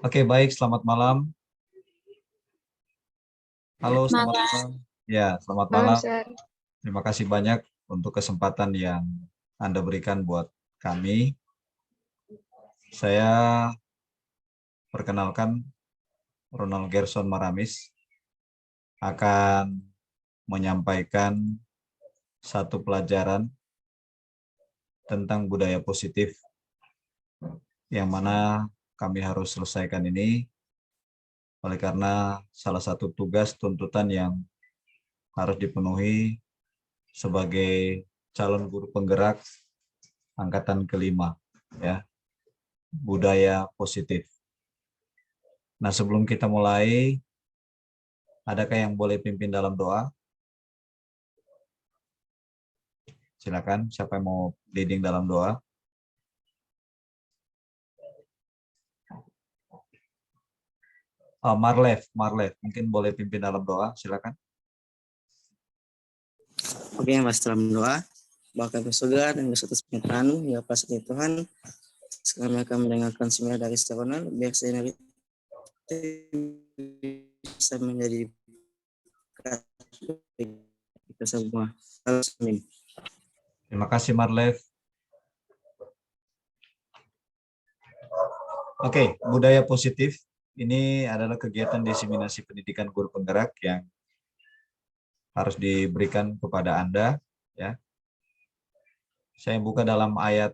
Oke, baik. Selamat malam. Halo, selamat Malam, malam. Ya, selamat malam, malam. Sir. Terima kasih banyak untuk kesempatan yang Anda berikan buat kami. Saya perkenalkan Ronald Gerson Maramis akan menyampaikan satu pelajaran tentang budaya positif yang mana kami harus selesaikan ini oleh karena salah satu tugas tuntutan yang harus dipenuhi sebagai calon guru penggerak angkatan kelima, ya, budaya positif. Nah, sebelum kita mulai, adakah yang boleh pimpin dalam doa? Silakan, siapa yang mau leading dalam doa? Oh, Marlev, mungkin boleh pimpin dalam doa, silakan. Oke, Mas, dalam doa. Bapa kami surga dan berserta penyertaan, ya pasti Tuhan. Sekarang mereka mendengarkan semua dari Saronal, biar saya bisa menjadi kita semua. Amin. Terima kasih, Marlev. Oke, budaya positif ini adalah kegiatan diseminasi pendidikan guru penggerak yang harus diberikan kepada Anda, ya. Saya buka dalam ayat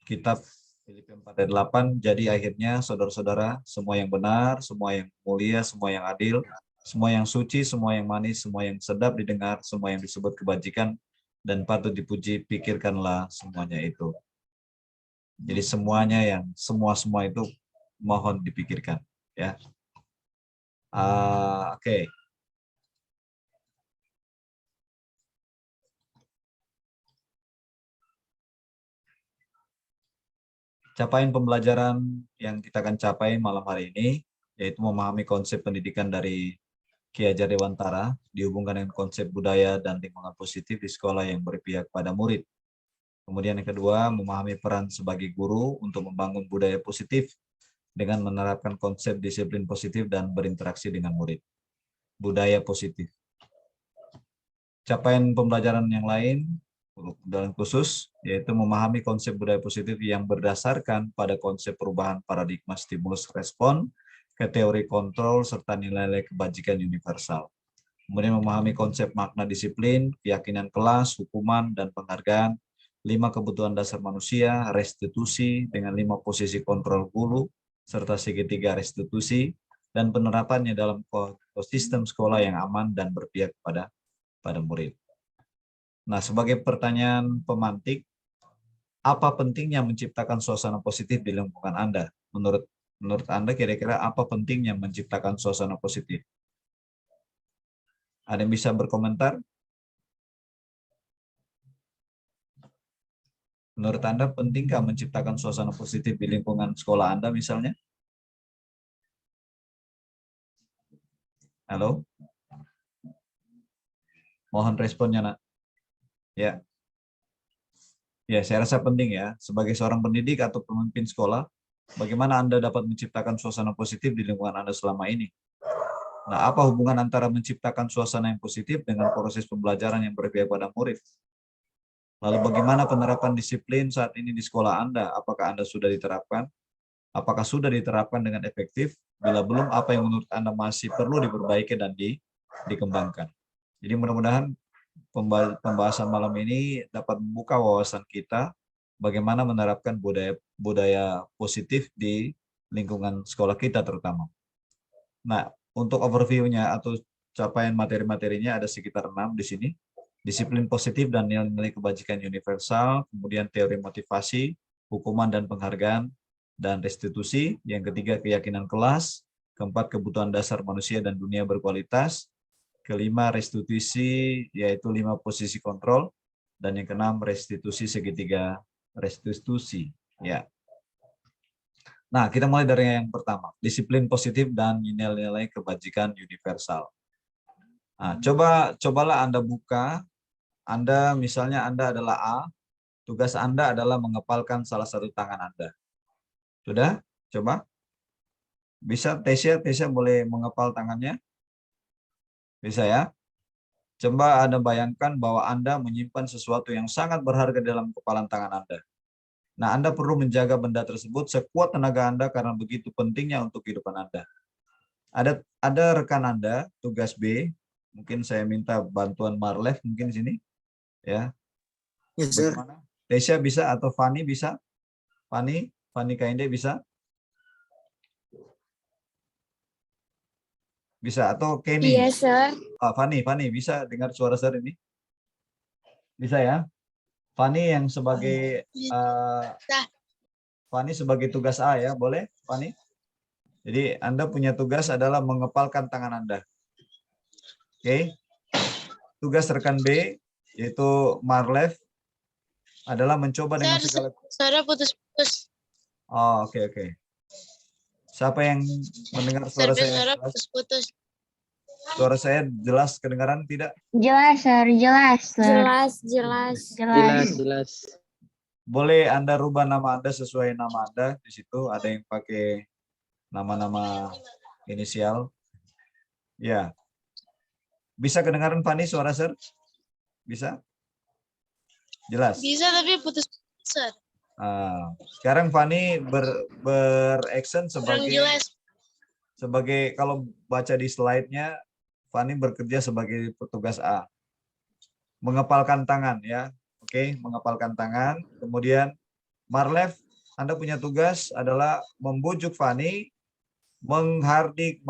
kitab Filipi 4 ayat 8, jadi akhirnya saudara-saudara, semua yang benar, semua yang mulia, semua yang adil, semua yang suci, semua yang manis, semua yang sedap didengar, semua yang disebut kebajikan dan patut dipuji, pikirkanlah semuanya itu. Jadi semuanya yang semua itu mohon dipikirkan, ya. Oke. Capaian pembelajaran yang kita akan capai malam hari ini yaitu memahami konsep pendidikan dari Ki Hajar Dewantara dihubungkan dengan konsep budaya dan lingkungan positif di sekolah yang berpihak pada murid. Kemudian yang kedua, memahami peran sebagai guru untuk membangun budaya positif dengan menerapkan konsep disiplin positif dan berinteraksi dengan murid. Budaya positif. Capaian pembelajaran yang lain dalam khusus yaitu memahami konsep budaya positif yang berdasarkan pada konsep perubahan paradigma stimulus respon ke teori kontrol serta nilai-nilai kebajikan universal. Kemudian memahami konsep makna disiplin, keyakinan kelas, hukuman, dan penghargaan, 5 kebutuhan dasar manusia, restitusi dengan 5 posisi kontrol guru, serta segitiga restitusi, dan penerapannya dalam ekosistem sekolah yang aman dan berpihak pada murid. Nah, sebagai pertanyaan pemantik, apa pentingnya menciptakan suasana positif di lingkungan Anda? Menurut Anda kira-kira apa pentingnya menciptakan suasana positif? Ada yang bisa berkomentar? Menurut Anda pentingkah menciptakan suasana positif di lingkungan sekolah Anda misalnya? Halo? Mohon responnya, Nak. Ya. Ya, saya rasa penting ya. Sebagai seorang pendidik atau pemimpin sekolah, bagaimana Anda dapat menciptakan suasana positif di lingkungan Anda selama ini? Nah, apa hubungan antara menciptakan suasana yang positif dengan proses pembelajaran yang berpihak pada murid? Lalu bagaimana penerapan disiplin saat ini di sekolah Anda? Apakah Anda sudah diterapkan? Apakah sudah diterapkan dengan efektif? Bila belum, apa yang menurut Anda masih perlu diperbaiki dan dikembangkan? Jadi mudah-mudahan pembahasan malam ini dapat membuka wawasan kita bagaimana menerapkan budaya positif di lingkungan sekolah kita terutama. Nah, untuk overview-nya atau capaian materi-materinya ada sekitar 6 di sini. Disiplin positif dan nilai-nilai kebajikan universal, kemudian teori motivasi, hukuman dan penghargaan, dan restitusi. Yang ketiga, keyakinan kelas. Keempat, kebutuhan dasar manusia dan dunia berkualitas. Kelima, restitusi, yaitu 5 posisi kontrol. Dan yang keenam, restitusi segitiga restitusi. Ya. Nah, kita mulai dari yang pertama, disiplin positif dan nilai-nilai kebajikan universal. Nah, cobalah Anda buka, misalnya Anda adalah A, tugas Anda adalah mengepalkan salah satu tangan Anda. Sudah? Coba. Bisa Tesya boleh mengepal tangannya? Bisa ya? Coba Anda bayangkan bahwa Anda menyimpan sesuatu yang sangat berharga dalam kepalan tangan Anda. Nah, Anda perlu menjaga benda tersebut sekuat tenaga Anda karena begitu pentingnya untuk kehidupan Anda. Ada rekan Anda, tugas B, mungkin saya minta bantuan Marlev mungkin di sini. Ya, Yes, sir. bagaimana? Tesya bisa atau Fani bisa? Fani Kainde bisa? Bisa atau Kenny? Iya, Sir. Fani bisa dengar suara saya ini? Bisa ya? Fani yang sebagai Fani sebagai tugas A ya, boleh Fani? Jadi Anda punya tugas adalah mengepalkan tangan Anda. Oke. Tugas rekan B yaitu Marlev adalah mencoba dengan segala. Suara putus-putus. Oh, oke. Siapa yang mendengar suara saya? Suara putus-putus. Suara saya jelas kedengaran tidak? Jelas, Sir. Jelas, Sir. Jelas. Boleh Anda rubah nama Anda sesuai nama Anda. Di situ ada yang pakai nama-nama inisial. Ya. Bisa kedengaran Fani suara Sir? Bisa? Jelas? Bisa tapi putus-putus. Sekarang Fani beraction Kurang sebagai jelas. kalau baca di slide-nya Fani bekerja sebagai petugas A. Mengepalkan tangan ya. Oke, mengepalkan tangan. Kemudian Marlev, Anda punya tugas adalah membujuk Fani, menghardik,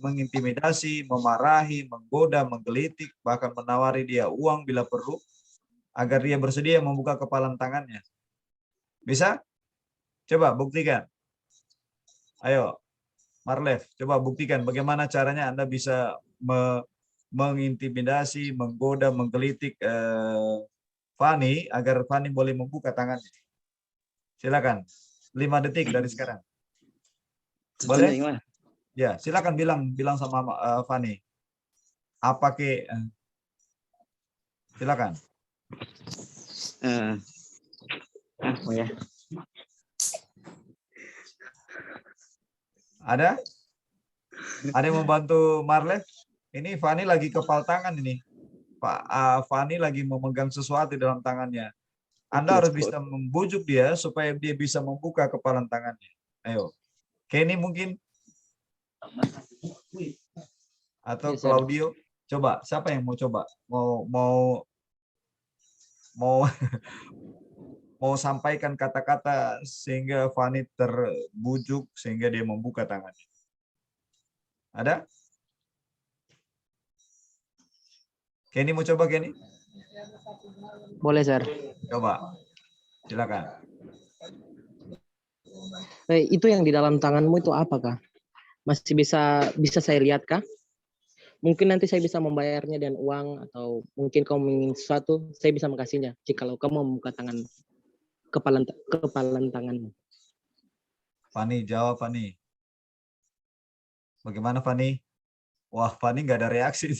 mengintimidasi, memarahi, menggoda, menggelitik, bahkan menawari dia uang bila perlu agar dia bersedia membuka kepalan tangannya. Bisa? Coba buktikan. Ayo, Marlev, coba buktikan bagaimana caranya Anda bisa mengintimidasi, menggoda, menggelitik Fani agar Fani boleh membuka tangannya. Silakan. 5 detik dari sekarang. Boleh? Gimana? Ya, silakan bilang sama Fani. Apa ke? Silakan. Ya. Ada? Ada yang membantu Marlev? Ini Fani lagi kepal tangan ini. Pak Fani lagi memegang sesuatu dalam tangannya. Anda harus bisa membujuk dia supaya dia bisa membuka kepalan tangannya. Ayo. Kenny mungkin? Atau Claudio? Coba, siapa yang mau coba? Mau sampaikan kata-kata sehingga Fani terbujuk sehingga dia membuka tangannya. Ada? Kenny mau coba, Kenny? Boleh, Sir. Coba. Silakan. Itu yang di dalam tanganmu itu apakah? Masih bisa saya lihat kah? Mungkin nanti saya bisa membayarnya dengan uang atau mungkin kamu ingin sesuatu, saya bisa makasihnya. Jikalau kamu membuka kepalan tanganmu. Fani, jawab Fani. Bagaimana Fani? Wah, Fani nggak ada reaksi.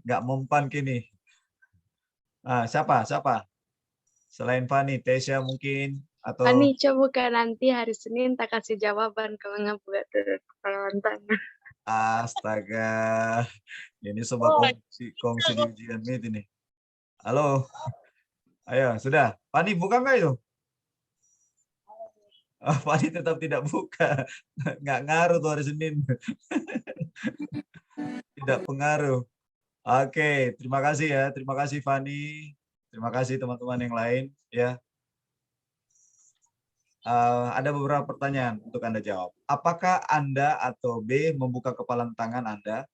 Nggak mempan kini. Siapa? Selain Fani, Tesya mungkin atau Fani, coba kan nanti hari Senin tak kasih jawaban kalau nggak buat kepalan tangan. astaga. Ini sobat kongsi di ujian meet ini. Halo. Ayo, sudah. Fani buka nggak itu? Fani tetap tidak buka. Nggak ngaruh tuh hari Senin. Tidak pengaruh. Oke, terima kasih ya. Terima kasih Fani. Terima kasih teman-teman yang lain ya. Ada beberapa pertanyaan untuk Anda jawab. Apakah Anda atau B membuka kepalan tangan Anda?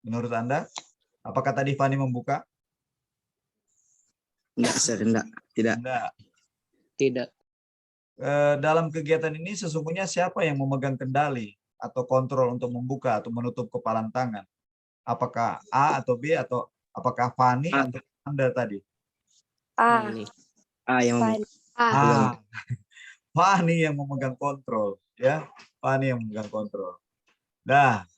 Menurut Anda? Apakah tadi Fani membuka? Enggak, Sir. Enggak. Tidak. Enggak. Tidak. Dalam kegiatan ini sesungguhnya siapa yang memegang kendali atau kontrol untuk membuka atau menutup kepalan tangan? Apakah A atau B atau apakah Fani atau Anda tadi? A. Yang A. Fani yang memegang kontrol, ya. Fani yang memegang kontrol. Nah,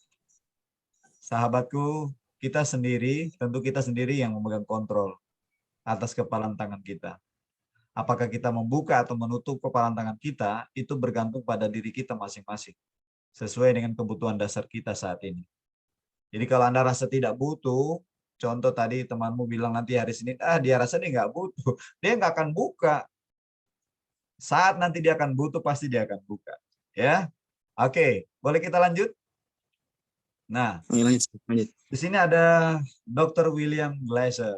sahabatku, tentu kita sendiri yang memegang kontrol atas kepalan tangan kita. Apakah kita membuka atau menutup kepalan tangan kita, itu bergantung pada diri kita masing-masing. sesuai dengan kebutuhan dasar kita saat ini. Jadi kalau Anda rasa tidak butuh, contoh tadi temanmu bilang nanti hari Senin, dia rasa dia nggak butuh, dia nggak akan buka. Saat nanti dia akan butuh, pasti dia akan buka. Ya, oke, boleh kita lanjut? Nah, Oke, lanjut. di sini ada Dr. William Glasser.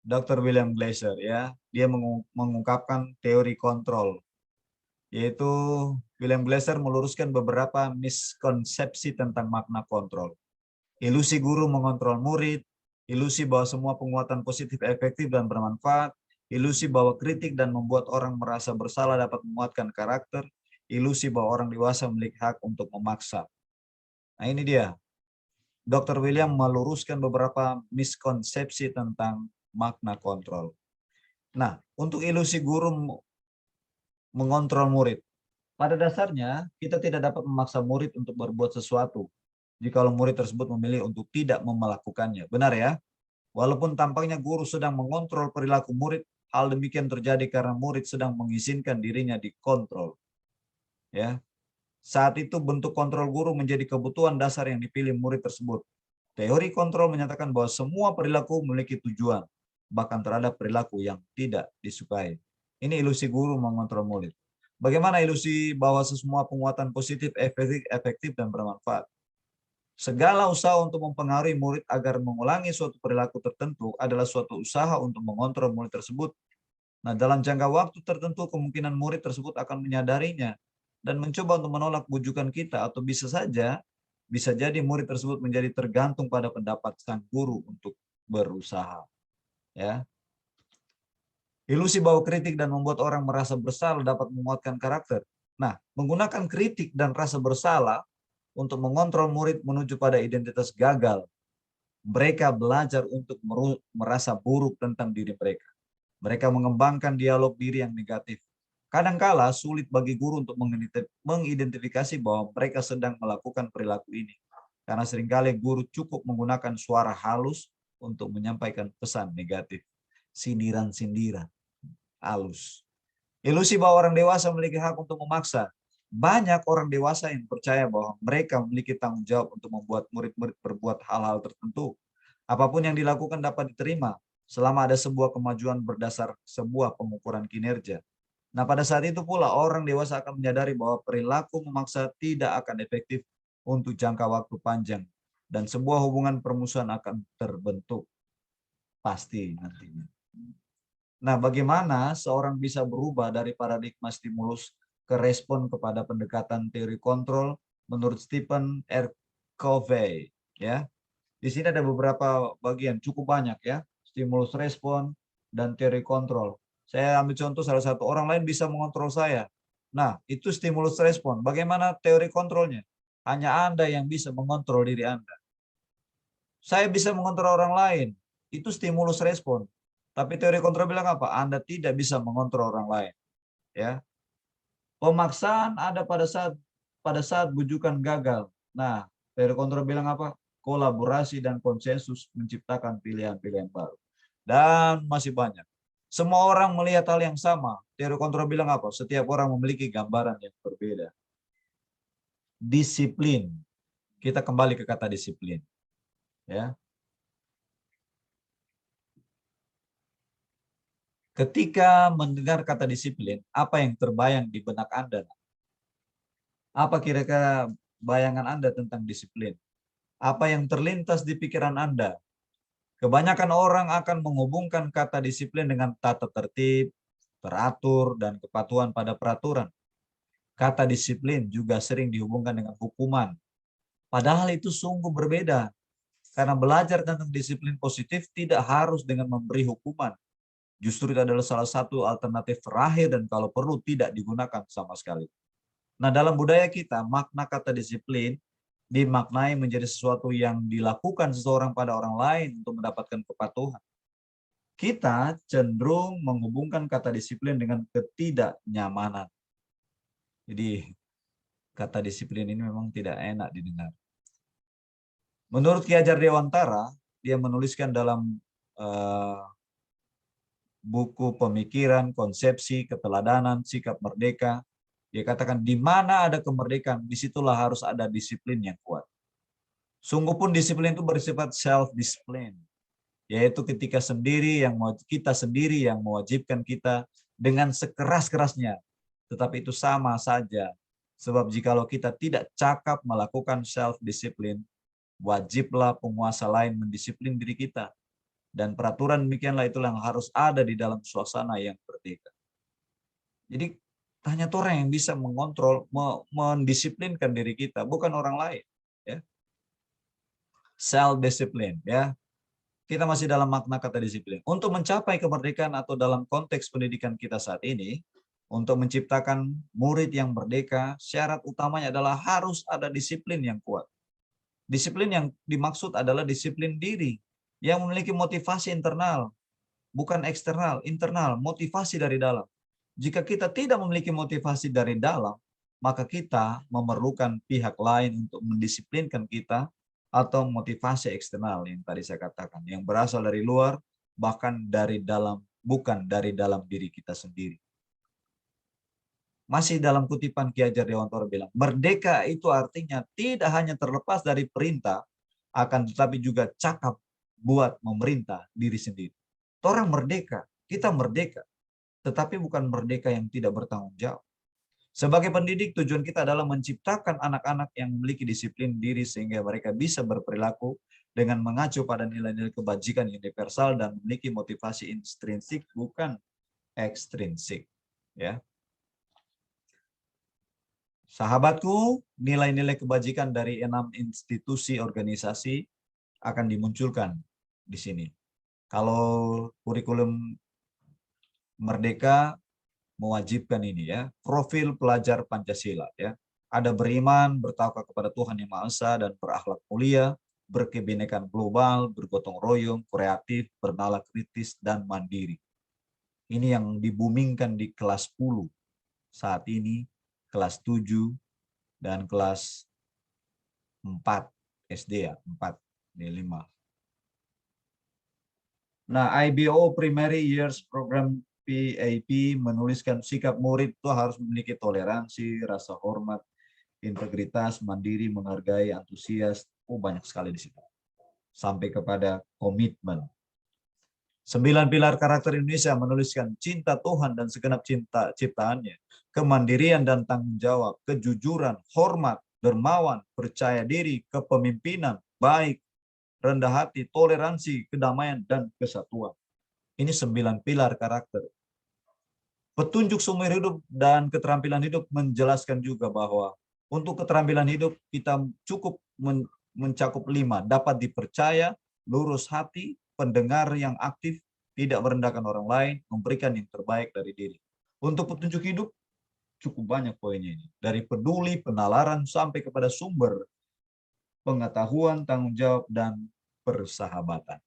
Dr. William Glasser ya, dia mengungkapkan teori kontrol. Yaitu William Glasser meluruskan beberapa miskonsepsi tentang makna kontrol. Ilusi guru mengontrol murid, ilusi bahwa semua penguatan positif efektif dan bermanfaat, ilusi bahwa kritik dan membuat orang merasa bersalah dapat menguatkan karakter, ilusi bahwa orang dewasa memiliki hak untuk memaksa. Nah ini dia, Dr. William meluruskan beberapa miskonsepsi tentang makna kontrol. Nah, untuk ilusi guru mengontrol murid, pada dasarnya kita tidak dapat memaksa murid untuk berbuat sesuatu jikalau murid tersebut memilih untuk tidak melakukannya. Benar ya? Walaupun tampaknya guru sedang mengontrol perilaku murid, hal demikian terjadi karena murid sedang mengizinkan dirinya dikontrol. Ya. Saat itu bentuk kontrol guru menjadi kebutuhan dasar yang dipilih murid tersebut. Teori kontrol menyatakan bahwa semua perilaku memiliki tujuan, bahkan terhadap perilaku yang tidak disukai. Ini ilusi guru mengontrol murid. Bagaimana ilusi bahwa semua penguatan positif efektif dan bermanfaat? Segala usaha untuk mempengaruhi murid agar mengulangi suatu perilaku tertentu adalah suatu usaha untuk mengontrol murid tersebut. Nah, dalam jangka waktu tertentu kemungkinan murid tersebut akan menyadarinya dan mencoba untuk menolak bujukan kita, atau bisa jadi murid tersebut menjadi tergantung pada pendapat sang guru untuk berusaha. Ya. Ilusi bahwa kritik dan membuat orang merasa bersalah dapat menguatkan karakter. Nah, menggunakan kritik dan rasa bersalah untuk mengontrol murid menuju pada identitas gagal. Mereka belajar untuk merasa buruk tentang diri mereka. Mereka mengembangkan dialog diri yang negatif. Kadangkala sulit bagi guru untuk mengidentifikasi bahwa mereka sedang melakukan perilaku ini. Karena seringkali guru cukup menggunakan suara halus untuk menyampaikan pesan negatif. Sindiran-sindiran halus. Ilusi bahwa orang dewasa memiliki hak untuk memaksa. Banyak orang dewasa yang percaya bahwa mereka memiliki tanggung jawab untuk membuat murid-murid berbuat hal-hal tertentu. Apapun yang dilakukan dapat diterima selama ada sebuah kemajuan berdasar sebuah pengukuran kinerja. Nah, pada saat itu pula orang dewasa akan menyadari bahwa perilaku memaksa tidak akan efektif untuk jangka waktu panjang dan sebuah hubungan permusuhan akan terbentuk pasti nantinya. Nah, bagaimana seorang bisa berubah dari paradigma stimulus ke respon kepada pendekatan teori kontrol menurut Stephen R. Covey, ya. Di sini ada beberapa bagian, cukup banyak ya, stimulus respon dan teori kontrol. Saya ambil contoh salah satu, orang lain bisa mengontrol saya. Nah, itu stimulus respon. Bagaimana teori kontrolnya? Hanya Anda yang bisa mengontrol diri Anda. Saya bisa mengontrol orang lain, itu stimulus respon. Tapi teori kontrol bilang apa? Anda tidak bisa mengontrol orang lain. Ya. Pemaksaan ada pada saat bujukan gagal. Nah, teori kontrol bilang apa? Kolaborasi dan konsensus menciptakan pilihan-pilihan baru. Dan masih banyak. Semua orang melihat hal yang sama. Teori kontrol bilang apa? Setiap orang memiliki gambaran yang berbeda. Disiplin. Kita kembali ke kata disiplin. Ya. Ketika mendengar kata disiplin, apa yang terbayang di benak Anda? Apa kira-kira bayangan Anda tentang disiplin? Apa yang terlintas di pikiran Anda? Kebanyakan orang akan menghubungkan kata disiplin dengan tata tertib, teratur, dan kepatuhan pada peraturan. Kata disiplin juga sering dihubungkan dengan hukuman. Padahal itu sungguh berbeda. Karena belajar tentang disiplin positif tidak harus dengan memberi hukuman. Justru itu adalah salah satu alternatif terakhir dan kalau perlu tidak digunakan sama sekali. Nah, dalam budaya kita, makna kata disiplin dimaknai menjadi sesuatu yang dilakukan seseorang pada orang lain untuk mendapatkan kepatuhan. Kita cenderung menghubungkan kata disiplin dengan ketidaknyamanan. Jadi, kata disiplin ini memang tidak enak didengar. Menurut Ki Hajar Dewantara, dia menuliskan dalam buku Pemikiran, Konsepsi, Keteladanan, Sikap Merdeka, Dia katakan di mana ada kemerdekaan, disitulah harus ada disiplin yang kuat. Sungguh pun disiplin itu bersifat self-discipline, yaitu ketika kita sendiri yang mewajibkan kita dengan sekeras-kerasnya. Tetapi itu sama saja. Sebab jikalau kita tidak cakap melakukan self-discipline, wajiblah penguasa lain mendisiplin diri kita. Dan peraturan demikianlah itulah yang harus ada di dalam suasana yang merdeka. Jadi hanya orang yang bisa mengontrol, mendisiplinkan diri kita, bukan orang lain. Ya. Self-discipline. Ya. Kita masih dalam makna kata disiplin. Untuk mencapai kemerdekaan atau dalam konteks pendidikan kita saat ini, untuk menciptakan murid yang merdeka, syarat utamanya adalah harus ada disiplin yang kuat. Disiplin yang dimaksud adalah disiplin diri yang memiliki motivasi internal, bukan eksternal, internal, motivasi dari dalam. Jika kita tidak memiliki motivasi dari dalam, maka kita memerlukan pihak lain untuk mendisiplinkan kita atau motivasi eksternal yang tadi saya katakan, yang berasal dari luar, bahkan dari dalam, bukan dari dalam diri kita sendiri. Masih dalam kutipan Ki Hajar Dewantara bilang, merdeka itu artinya tidak hanya terlepas dari perintah, akan tetapi juga cakap buat memerintah diri sendiri. Orang merdeka, kita merdeka, tetapi bukan merdeka yang tidak bertanggung jawab. Sebagai pendidik, tujuan kita adalah menciptakan anak-anak yang memiliki disiplin diri sehingga mereka bisa berperilaku dengan mengacu pada nilai-nilai kebajikan universal dan memiliki motivasi intrinsik bukan ekstrinsik. Ya. Sahabatku, nilai-nilai kebajikan dari 6 institusi organisasi akan dimunculkan di sini. Kalau kurikulum Merdeka mewajibkan ini ya, profil pelajar Pancasila ya. Ada beriman, bertawakal kepada Tuhan Yang Maha Esa dan berakhlak mulia, berkebinekaan global, bergotong royong, kreatif, bernalar kritis dan mandiri. Ini yang dibumingkan di kelas 10 saat ini, kelas 7 dan kelas 4 SD ya, 4 ini 5. Nah, IBO Primary Years Program PAP menuliskan sikap murid itu harus memiliki toleransi, rasa hormat, integritas, mandiri, menghargai, antusias. Banyak sekali di situ. Sampai kepada komitmen. 9 pilar karakter Indonesia menuliskan cinta Tuhan dan segenap cinta ciptaannya, kemandirian dan tanggung jawab, kejujuran, hormat, dermawan, percaya diri, kepemimpinan, baik, rendah hati, toleransi, kedamaian, dan kesatuan. Ini 9 pilar karakter. Petunjuk seumur hidup dan keterampilan hidup menjelaskan juga bahwa untuk keterampilan hidup kita cukup mencakup 5. Dapat dipercaya, lurus hati, pendengar yang aktif, tidak merendahkan orang lain, memberikan yang terbaik dari diri. Untuk petunjuk hidup cukup banyak poinnya ini. Dari peduli, penalaran, sampai kepada sumber pengetahuan, tanggung jawab, dan persahabatan.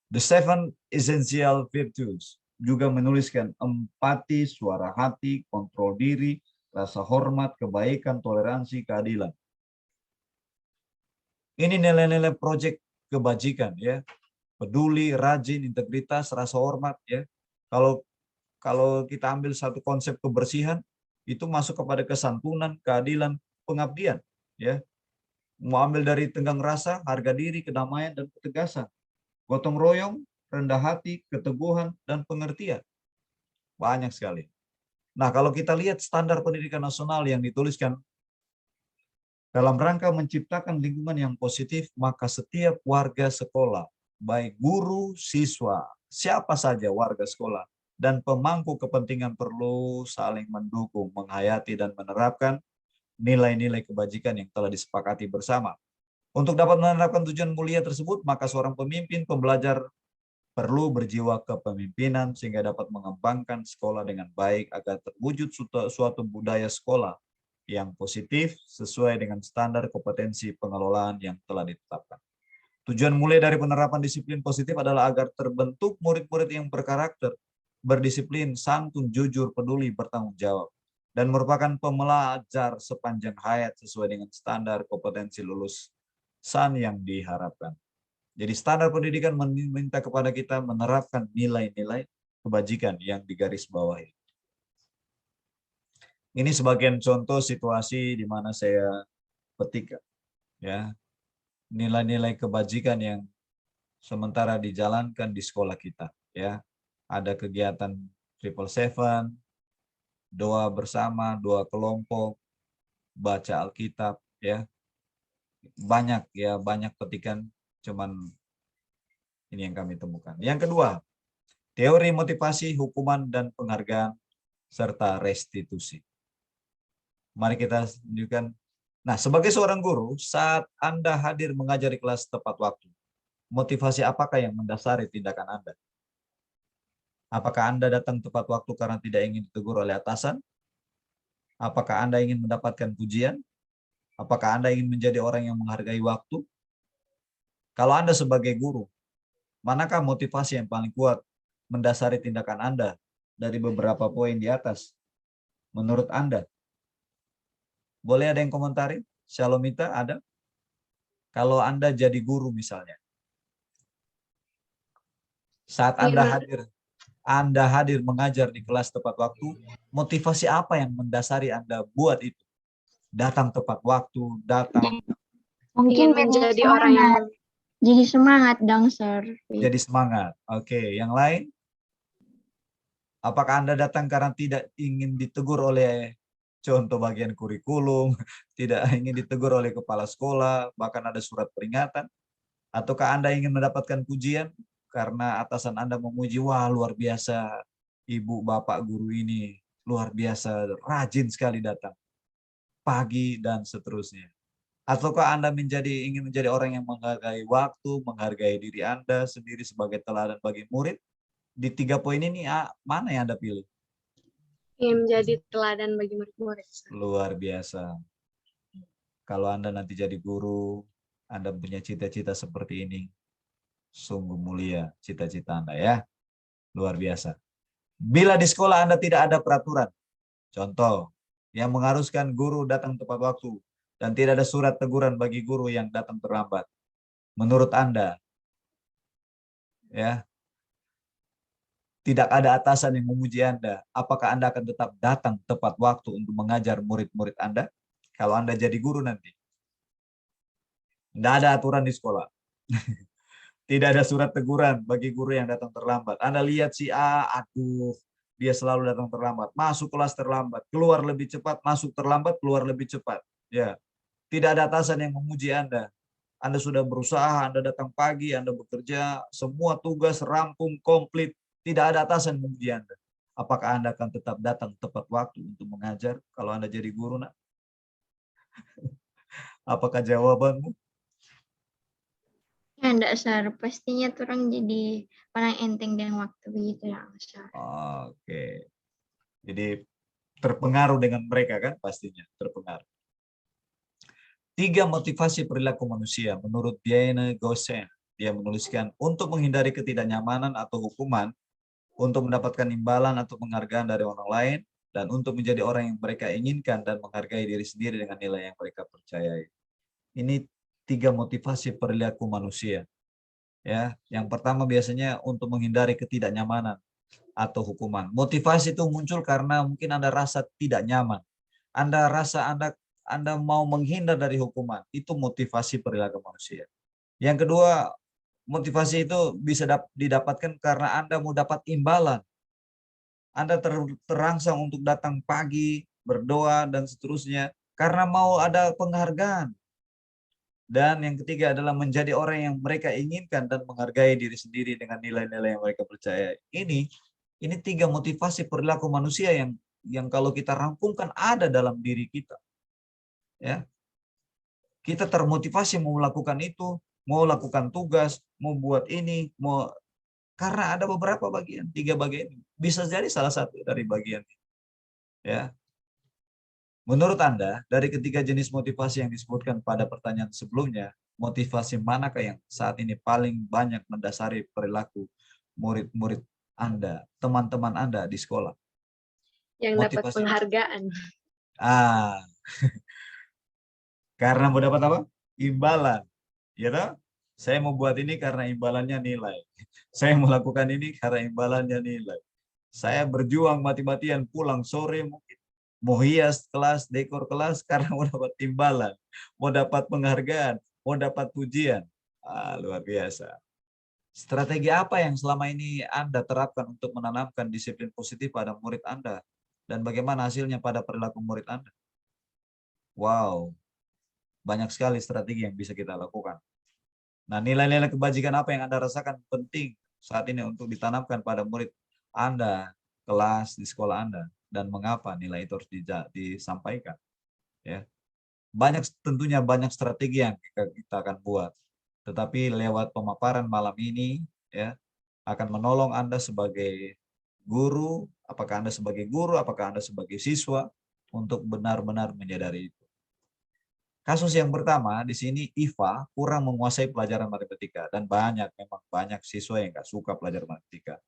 The 7 essential virtues juga menuliskan empati, suara hati, kontrol diri, rasa hormat, kebaikan, toleransi, keadilan. Ini nilai-nilai proyek kebajikan ya. Peduli, rajin, integritas, rasa hormat ya. Kalau kita ambil satu konsep kebersihan itu masuk kepada kesantunan, keadilan, pengabdian ya. Mau ambil dari tenggang rasa, harga diri, kedamaian, dan ketegasan. Gotong royong, rendah hati, keteguhan, dan pengertian. Banyak sekali. Nah, kalau kita lihat standar pendidikan nasional yang dituliskan dalam rangka menciptakan lingkungan yang positif, maka setiap warga sekolah, baik guru, siswa, siapa saja warga sekolah, dan pemangku kepentingan perlu saling mendukung, menghayati, dan menerapkan nilai-nilai kebajikan yang telah disepakati bersama. Untuk dapat menerapkan tujuan mulia tersebut, maka seorang pemimpin, pembelajar perlu berjiwa kepemimpinan sehingga dapat mengembangkan sekolah dengan baik agar terwujud suatu budaya sekolah yang positif sesuai dengan standar kompetensi pengelolaan yang telah ditetapkan. Tujuan mulia dari penerapan disiplin positif adalah agar terbentuk murid-murid yang berkarakter, berdisiplin, santun, jujur, peduli, bertanggung jawab, dan merupakan pembelajar sepanjang hayat sesuai dengan standar kompetensi lulusan yang diharapkan. Jadi standar pendidikan meminta kepada kita menerapkan nilai-nilai kebajikan yang digarisbawahi. Ini sebagian contoh situasi di mana saya petik ya nilai-nilai kebajikan yang sementara dijalankan di sekolah kita ya. Ada kegiatan triple seven, doa bersama, doa kelompok, baca Alkitab ya. Banyak petikan, cuman ini yang kami temukan. Yang kedua, teori motivasi, hukuman dan penghargaan serta restitusi. Mari kita tunjukkan. Nah, sebagai seorang guru, saat Anda hadir mengajari kelas tepat waktu, motivasi apakah yang mendasari tindakan Anda? Apakah Anda datang tepat waktu karena tidak ingin ditegur oleh atasan? Apakah Anda ingin mendapatkan pujian? Apakah Anda ingin menjadi orang yang menghargai waktu? Kalau Anda sebagai guru, manakah motivasi yang paling kuat mendasari tindakan Anda dari beberapa poin di atas? Menurut Anda? Boleh ada yang komentari? Shalomita, ada? Kalau Anda jadi guru misalnya, saat Anda hadir mengajar di kelas tepat waktu, motivasi apa yang mendasari Anda buat itu? Datang tepat waktu, datang Mungkin Ingin menjadi orang yang jadi semangat dong, Sir. jadi semangat. Oke, yang lain? Apakah Anda datang karena tidak ingin ditegur oleh contoh bagian kurikulum, tidak ingin ditegur oleh kepala sekolah, bahkan ada surat peringatan? Ataukah Anda ingin mendapatkan pujian karena atasan Anda memuji, wah luar biasa ibu bapak guru ini, luar biasa, rajin sekali datang pagi dan seterusnya. Ataukah Anda ingin menjadi orang yang menghargai waktu, menghargai diri Anda sendiri sebagai teladan bagi murid? Di 3 poin ini mana yang Anda pilih? ingin menjadi teladan bagi murid-murid. Luar biasa. Kalau Anda nanti jadi guru, Anda punya cita-cita seperti ini, sungguh mulia cita-cita Anda ya. Luar biasa. Bila di sekolah Anda tidak ada peraturan, contoh, yang mengharuskan guru datang tepat waktu, dan tidak ada surat teguran bagi guru yang datang terlambat, menurut Anda, ya, tidak ada atasan yang memuji Anda, apakah Anda akan tetap datang tepat waktu untuk mengajar murid-murid Anda? Kalau Anda jadi guru nanti. Tidak ada aturan di sekolah. Tidak ada surat teguran bagi guru yang datang terlambat. Anda lihat si A, aduh, dia selalu datang terlambat. Masuk kelas terlambat, keluar lebih cepat, masuk terlambat, keluar lebih cepat. Ya, tidak ada atasan yang memuji Anda. Anda sudah berusaha, Anda datang pagi, Anda bekerja, semua tugas rampung, komplit. Tidak ada atasan yang memuji Anda. Apakah Anda akan tetap datang tepat waktu untuk mengajar kalau Anda jadi guru, nak? Apakah jawabanmu? Ya, enggak, Sir. Pastinya orang jadi orang enteng dan waktu begitu ya, Sir. Oke. Jadi terpengaruh dengan mereka kan pastinya, terpengaruh. 3 motivasi perilaku manusia menurut Diana Gosen. Dia menuliskan, untuk menghindari ketidaknyamanan atau hukuman, untuk mendapatkan imbalan atau penghargaan dari orang lain, dan untuk menjadi orang yang mereka inginkan dan menghargai diri sendiri dengan nilai yang mereka percayai. Ini 3 motivasi perilaku manusia. Ya, yang pertama biasanya untuk menghindari ketidaknyamanan atau hukuman. Motivasi itu muncul karena mungkin Anda rasa tidak nyaman. Anda rasa Anda mau menghindar dari hukuman. Itu motivasi perilaku manusia. Yang kedua, motivasi itu bisa didapatkan karena Anda mau dapat imbalan. Anda terangsang untuk datang pagi, berdoa, dan seterusnya, karena mau ada penghargaan. Dan yang ketiga adalah menjadi orang yang mereka inginkan dan menghargai diri sendiri dengan nilai-nilai yang mereka percaya. Ini 3 motivasi perilaku manusia yang kalau kita rangkumkan ada dalam diri kita. Ya. Kita termotivasi mau melakukan itu, mau lakukan tugas, mau buat ini, karena ada beberapa bagian, 3 bagian. Bisa jadi salah satu dari bagian ini. Ya. Menurut Anda, dari ketiga jenis motivasi yang disebutkan pada pertanyaan sebelumnya, motivasi manakah yang saat ini paling banyak mendasari perilaku murid-murid Anda, teman-teman Anda di sekolah? Yang dapat penghargaan. Karena mau dapat apa? Imbalan. Ya toh? Saya mau buat ini karena imbalannya nilai. Saya mau lakukan ini karena imbalannya nilai. Saya berjuang mati-matian pulang sore mungkin mau hias kelas, dekor kelas karena mau dapat imbalan, mau dapat penghargaan, mau dapat pujian. Luar biasa. Strategi apa yang selama ini Anda terapkan untuk menanamkan disiplin positif pada murid Anda? Dan bagaimana hasilnya pada perilaku murid Anda? Wow, banyak sekali strategi yang bisa kita lakukan. Nah, nilai-nilai kebajikan apa yang Anda rasakan penting saat ini untuk ditanamkan pada murid Anda, kelas di sekolah Anda, dan mengapa nilai itu harus disampaikan? Ya, tentunya banyak strategi yang kita akan buat. Tetapi lewat pemaparan malam ini, ya, akan menolong Anda sebagai guru, apakah Anda sebagai guru, apakah Anda sebagai siswa, untuk benar-benar menyadari itu. Kasus yang pertama, di sini Iva kurang menguasai pelajaran matematika, dan memang banyak siswa yang nggak suka pelajaran matematika.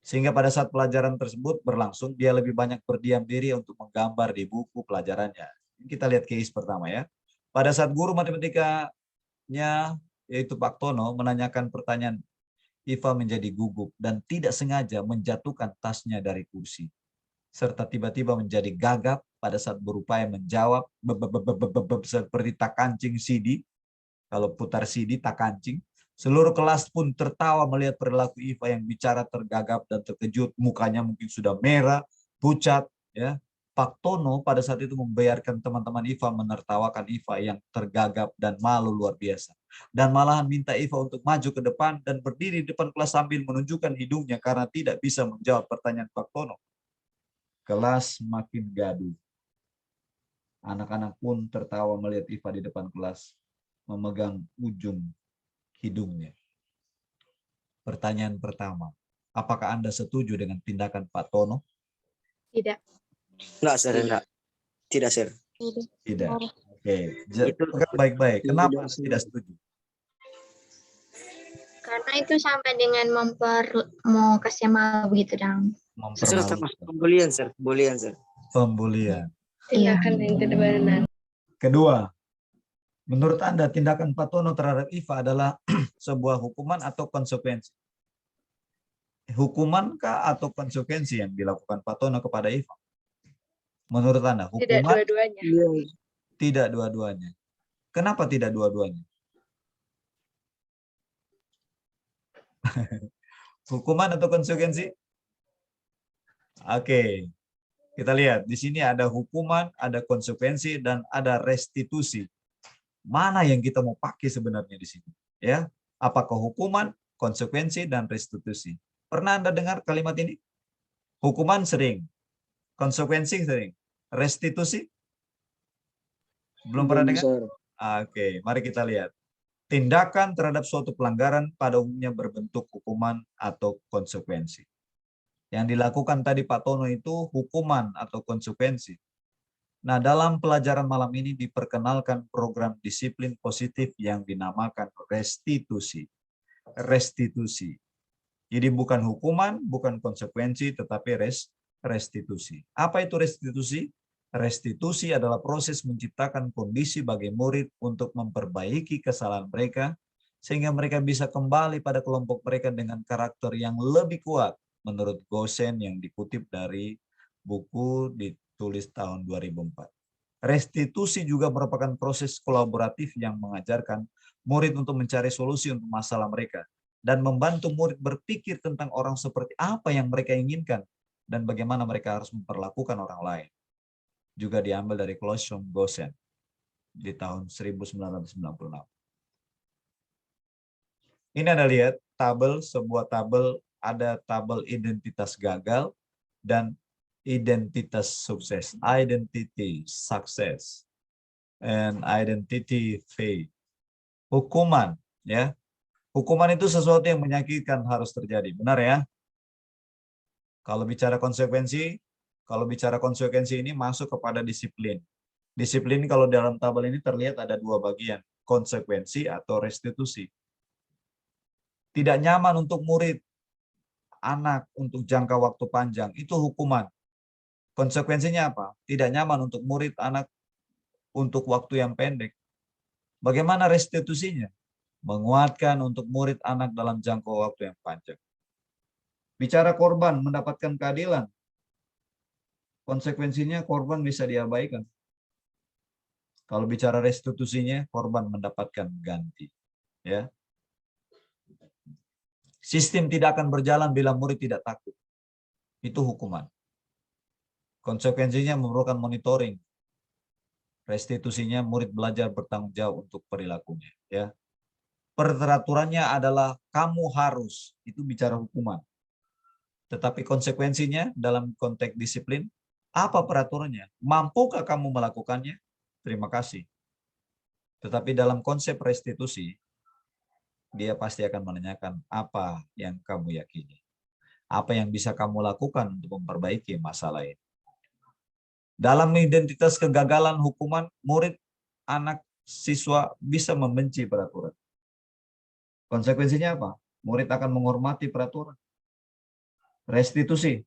Sehingga pada saat pelajaran tersebut berlangsung, dia lebih banyak berdiam diri untuk menggambar di buku pelajarannya. Kita lihat case pertama ya. Pada saat guru matematikanya, yaitu Pak Tono, menanyakan pertanyaan, Iva menjadi gugup dan tidak sengaja menjatuhkan tasnya dari kursi. Serta tiba-tiba menjadi gagap pada saat berupaya menjawab seperti tak kancing CD. Kalau putar CD tak kancing. Seluruh kelas pun tertawa melihat perilaku Iva yang bicara tergagap dan terkejut. Mukanya mungkin sudah merah, pucat. Ya. Pak Tono pada saat itu membiarkan teman-teman Iva menertawakan Iva yang tergagap dan malu luar biasa. Dan malahan minta Iva untuk maju ke depan dan berdiri di depan kelas sambil menunjukkan hidungnya karena tidak bisa menjawab pertanyaan Pak Tono. Kelas makin gaduh. Anak-anak pun tertawa melihat Iva di depan kelas memegang ujung hidungnya. Pertanyaan pertama, apakah Anda setuju dengan tindakan Pak Tono? Tidak. Enggak, Sir, enggak. Tidak, Sir. Tidak. Oke, Itu baik-baik. Kenapa Anda tidak setuju? Karena itu sampai dengan mau kasih malu begitu dong. Sir, termasuk pembulian, Sir. Pembulian, Sir. Pembulian. Tindakan yang tidak benar. Kedua, menurut Anda tindakan Pak Tono terhadap Iva adalah sebuah hukuman atau konsekuensi? Hukumankah atau konsekuensi yang dilakukan Pak Tono kepada Iva? Menurut Anda, Tidak hukuman? dua-duanya. Tidak dua-duanya. Kenapa tidak dua-duanya? Hukuman atau konsekuensi? Oke. Kita lihat, di sini ada hukuman, ada konsekuensi, dan ada restitusi. Mana yang kita mau pakai sebenarnya di sini? Ya, apakah hukuman, konsekuensi, dan restitusi? Pernah Anda dengar kalimat ini? Hukuman sering, konsekuensi sering, restitusi? Belum pernah dengar? Oke, mari kita lihat. Tindakan terhadap suatu pelanggaran pada umumnya berbentuk hukuman atau konsekuensi. Yang dilakukan tadi Pak Tono itu hukuman atau konsekuensi. Nah, dalam pelajaran malam ini diperkenalkan program disiplin positif yang dinamakan restitusi. Restitusi. Jadi bukan hukuman, bukan konsekuensi, tetapi restitusi. Apa itu restitusi? Restitusi adalah proses menciptakan kondisi bagi murid untuk memperbaiki kesalahan mereka, sehingga mereka bisa kembali pada kelompok mereka dengan karakter yang lebih kuat, menurut Gosen yang dikutip dari buku ditulis tahun 2004. Restitusi juga merupakan proses kolaboratif yang mengajarkan murid untuk mencari solusi untuk masalah mereka dan membantu murid berpikir tentang orang seperti apa yang mereka inginkan dan bagaimana mereka harus memperlakukan orang lain. Juga diambil dari Classroom Gosen di tahun 1996. Ini Anda lihat sebuah tabel, ada tabel identitas gagal dan identitas sukses, identity success, and identity fail. Hukuman, ya. Hukuman itu sesuatu yang menyakitkan harus terjadi, benar ya? Kalau bicara konsekuensi ini masuk kepada disiplin. Disiplin kalau dalam tabel ini terlihat ada dua bagian, konsekuensi atau restitusi. Tidak nyaman untuk murid, anak untuk jangka waktu panjang, itu hukuman. Konsekuensinya apa? Tidak nyaman untuk murid, anak untuk waktu yang pendek. Bagaimana restitusinya? Menguatkan untuk murid, anak dalam jangka waktu yang panjang. Bicara korban mendapatkan keadilan. konsekuensinya korban bisa diabaikan. Kalau bicara restitusinya, korban mendapatkan ganti. Ya. Sistem tidak akan berjalan bila murid tidak takut. Itu hukuman. Konsekuensinya memerlukan monitoring. Restitusinya murid belajar bertanggung jawab untuk perilakunya. Ya. Peraturannya adalah kamu harus, itu bicara hukuman. Tetapi konsekuensinya dalam konteks disiplin, apa peraturannya? Mampukah kamu melakukannya? Terima kasih. Tetapi dalam konsep restitusi, dia pasti akan menanyakan apa yang kamu yakini. Apa yang bisa kamu lakukan untuk memperbaiki masalah ini. Dalam identitas kegagalan hukuman, murid, anak, siswa bisa membenci peraturan. Konsekuensinya apa? Murid akan menghormati peraturan. Restitusi,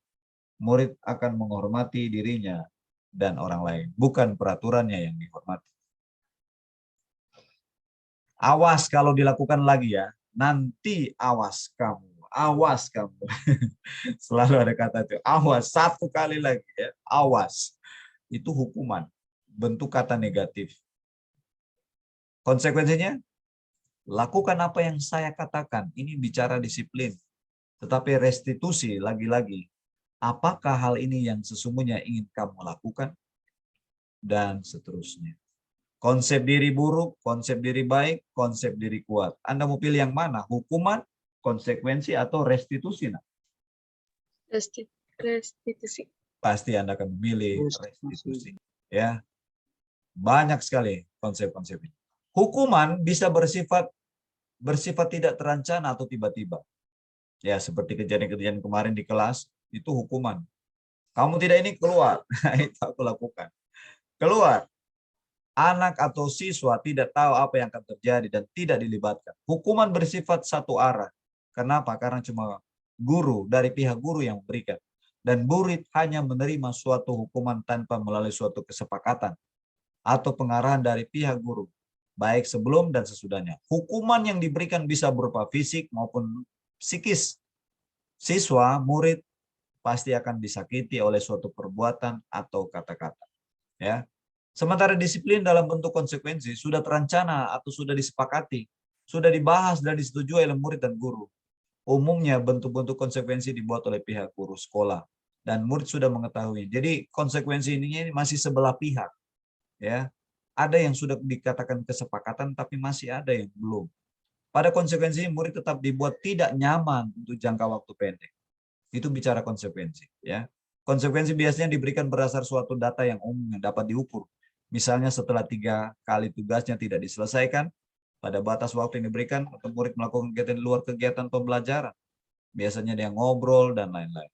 murid akan menghormati dirinya dan orang lain, bukan peraturannya yang dihormati. Awas kalau dilakukan lagi ya, nanti awas kamu, awas kamu. Selalu ada kata itu, awas, satu kali lagi ya, awas. Itu hukuman, bentuk kata negatif. Konsekuensinya, lakukan apa yang saya katakan, ini bicara disiplin. Tetapi restitusi, lagi-lagi, apakah hal ini yang sesungguhnya ingin kamu lakukan? Dan seterusnya. Konsep diri buruk, konsep diri baik, konsep diri kuat. Anda mau pilih yang mana? Hukuman, konsekuensi, atau restitusi? Nah, Restitusi. pasti Anda akan memilih restitusi. Ya, banyak sekali konsep-konsep ini. Hukuman bisa bersifat tidak terencana atau tiba-tiba. Ya, seperti kejadian-kejadian kemarin di kelas, itu hukuman. Kamu tidak ini, keluar. Itu aku lakukan. Keluar. Anak atau siswa tidak tahu apa yang akan terjadi dan tidak dilibatkan. Hukuman bersifat satu arah. Kenapa? Karena cuma guru, dari pihak guru yang memberikan. Dan murid hanya menerima suatu hukuman tanpa melalui suatu kesepakatan atau pengarahan dari pihak guru, baik sebelum dan sesudahnya. Hukuman yang diberikan bisa berupa fisik maupun psikis. Siswa, murid pasti akan disakiti oleh suatu perbuatan atau kata-kata. Ya. Sementara disiplin dalam bentuk konsekuensi sudah terencana atau sudah disepakati, sudah dibahas dan disetujui oleh murid dan guru. Umumnya bentuk-bentuk konsekuensi dibuat oleh pihak guru sekolah dan murid sudah mengetahui. Jadi konsekuensi ini masih sebelah pihak. Ya. Ada yang sudah dikatakan kesepakatan tapi masih ada yang belum. Pada konsekuensi murid tetap dibuat tidak nyaman untuk jangka waktu pendek. Itu bicara konsekuensi. Ya. Konsekuensi biasanya diberikan berdasar suatu data yang umum yang dapat diukur. Misalnya setelah 3 kali tugasnya tidak diselesaikan, pada batas waktu yang diberikan, atau murid melakukan kegiatan di luar kegiatan pembelajaran. Biasanya dia ngobrol dan lain-lain.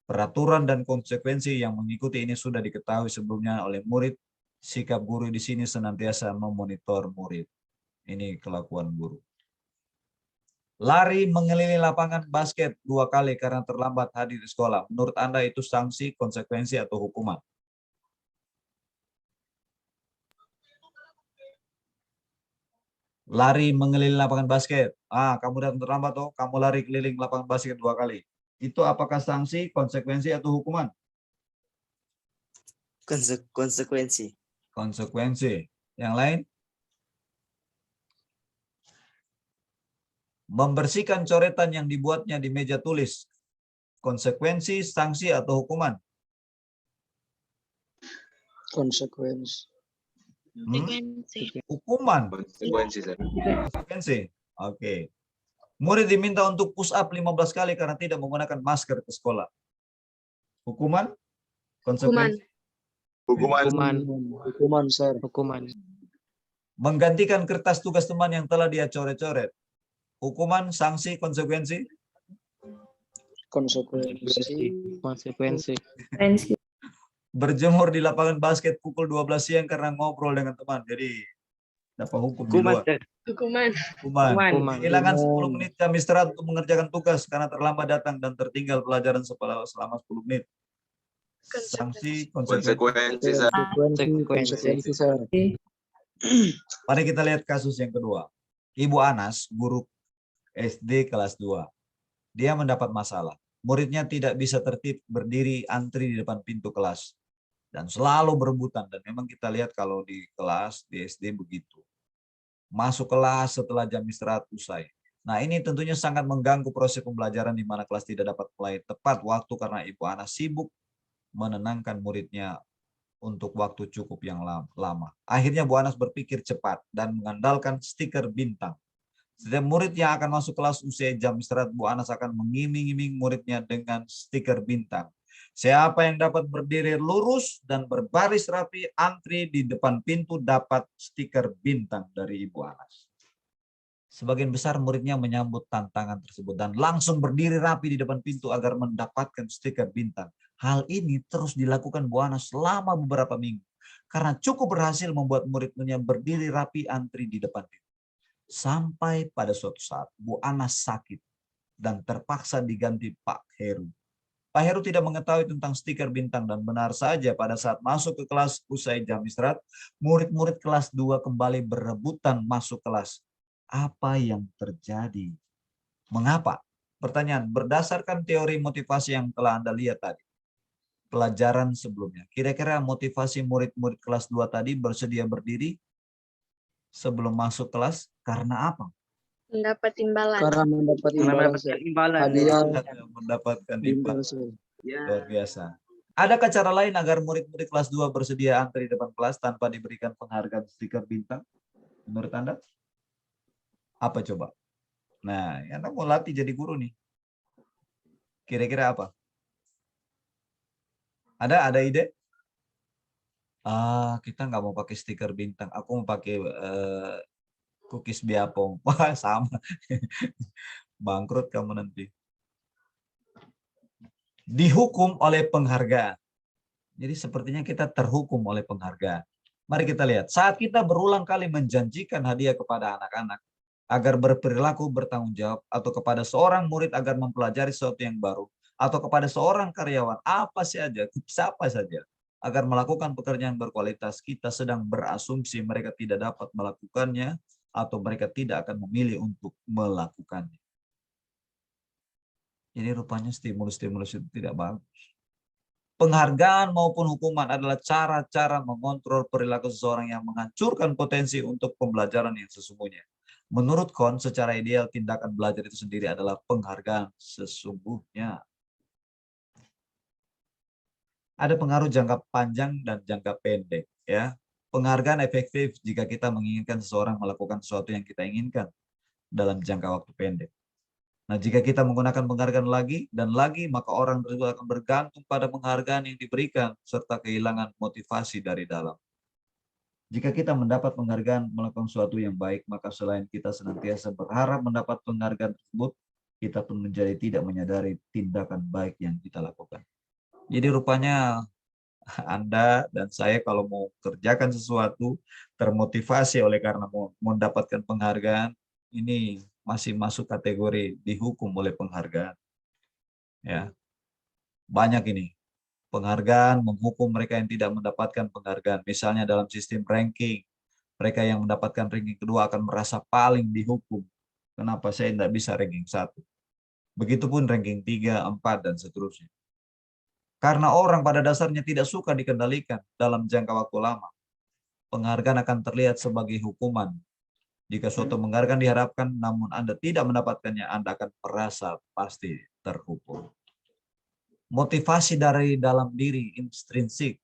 Peraturan dan konsekuensi yang mengikuti ini sudah diketahui sebelumnya oleh murid. Sikap guru di sini senantiasa memonitor murid. Ini kelakuan guru. Lari mengelilingi lapangan basket 2 kali karena terlambat hadir di sekolah. Menurut Anda itu sanksi, konsekuensi, atau hukuman? Lari mengelilingi lapangan basket. Kamu datang terlambat toh, kamu lari keliling lapangan basket 2 kali. Itu apakah sanksi, konsekuensi, atau hukuman? Konsekuensi. Konsekuensi. Yang lain? Membersihkan coretan yang dibuatnya di meja tulis. Konsekuensi, sanksi, atau hukuman? Konsekuensi. Hukuman. Konsekuensi, Sir. Konsekuensi. Oke. Murid diminta untuk push up 15 kali karena tidak menggunakan masker ke sekolah. Hukuman? Konsekuensi? Hukuman. Hukuman, Sir. Hukuman. Menggantikan kertas tugas teman yang telah dia coret-coret. Hukuman, sanksi, konsekuensi? Konsekuensi. Konsekuensi. Berjemur di lapangan basket pukul 12 siang karena ngobrol dengan teman. Jadi dapat hukum di luar. Hukuman. Hukuman. Kehilangan 10 menit jam istirahat untuk mengerjakan tugas karena terlambat datang dan tertinggal pelajaran selama 10 menit. Sanksi, konsekuensi. Konsekuensi, Sir. Konsekuensi, Sir. Mari kita lihat kasus yang kedua. Ibu Anas, guru SD kelas 2. Dia mendapat masalah. muridnya tidak bisa tertib berdiri antri di depan pintu kelas dan selalu berebutan. Dan memang kita lihat kalau di kelas di SD begitu. Masuk kelas setelah jam istirahat usai. Nah, ini tentunya sangat mengganggu proses pembelajaran di mana kelas tidak dapat mulai tepat waktu karena Ibu Ana sibuk menenangkan muridnya untuk waktu cukup yang lama. Akhirnya Bu Anas berpikir cepat dan mengandalkan stiker bintang. Setiap murid yang akan masuk kelas usai jam istirahat, Bu Anas akan mengiming-iming muridnya dengan stiker bintang. Siapa yang dapat berdiri lurus dan berbaris rapi antri di depan pintu dapat stiker bintang dari Ibu Anas. Sebagian besar muridnya menyambut tantangan tersebut dan langsung berdiri rapi di depan pintu agar mendapatkan stiker bintang. Hal ini terus dilakukan Bu Anas selama beberapa minggu karena cukup berhasil membuat murid-muridnya berdiri rapi antri di depan pintu. Sampai pada suatu saat Bu Anas sakit dan terpaksa diganti Pak Heru. Pak Heru tidak mengetahui tentang stiker bintang dan benar saja pada saat masuk ke kelas usai jam istirahat, murid-murid kelas 2 kembali berebutan masuk kelas. Apa yang terjadi? Mengapa? Pertanyaan, berdasarkan teori motivasi yang telah Anda lihat tadi, pelajaran sebelumnya, kira-kira motivasi murid-murid kelas 2 tadi bersedia berdiri sebelum masuk kelas karena apa? Mendapat imbalan. Karena mendapat imbalan, sir. imbalan. Hadiah Mendapatkan bimbel, imbalan. sir. Luar biasa. Adakah cara lain agar murid-murid kelas 2 bersedia antri di depan kelas tanpa diberikan penghargaan stiker bintang? Menurut Anda? Apa coba? Nah, Anda mau latih jadi guru nih. Kira-kira apa? Ada ide? Kita nggak mau pakai stiker bintang. Aku mau pakai cookies biapong. Wah, sama. Bangkrut kamu nanti. Dihukum oleh penghargaan. Jadi sepertinya kita terhukum oleh penghargaan. Mari kita lihat. Saat kita berulang kali menjanjikan hadiah kepada anak-anak agar berperilaku bertanggung jawab, atau kepada seorang murid agar mempelajari sesuatu yang baru, atau kepada seorang karyawan, apa saja, siapa saja, agar melakukan pekerjaan berkualitas, kita sedang berasumsi mereka tidak dapat melakukannya, atau mereka tidak akan memilih untuk melakukannya. Jadi rupanya stimulus-stimulus itu tidak bagus. Penghargaan maupun hukuman adalah cara-cara mengontrol perilaku seseorang yang menghancurkan potensi untuk pembelajaran yang sesungguhnya. Menurut Kohn, secara ideal tindakan belajar itu sendiri adalah penghargaan sesungguhnya. Ada pengaruh jangka panjang dan jangka pendek, ya. Penghargaan efektif jika kita menginginkan seseorang melakukan sesuatu yang kita inginkan dalam jangka waktu pendek. Nah, jika kita menggunakan penghargaan lagi dan lagi, maka orang tersebut akan bergantung pada penghargaan yang diberikan serta kehilangan motivasi dari dalam. Jika kita mendapat penghargaan melakukan sesuatu yang baik, maka selain kita senantiasa berharap mendapat penghargaan tersebut, kita pun menjadi tidak menyadari tindakan baik yang kita lakukan. Jadi rupanya Anda dan saya kalau mau kerjakan sesuatu, termotivasi oleh karena mau mendapatkan penghargaan, ini masih masuk kategori dihukum oleh penghargaan. Ya, banyak ini. Penghargaan menghukum mereka yang tidak mendapatkan penghargaan. Misalnya dalam sistem ranking, mereka yang mendapatkan ranking kedua akan merasa paling dihukum. Kenapa saya tidak bisa ranking 1? Begitupun ranking 3, 4, dan seterusnya. Karena orang pada dasarnya tidak suka dikendalikan dalam jangka waktu lama. Penghargaan akan terlihat sebagai hukuman. Jika suatu penghargaan diharapkan namun Anda tidak mendapatkannya, Anda akan merasa pasti terhukum. Motivasi dari dalam diri, intrinsik.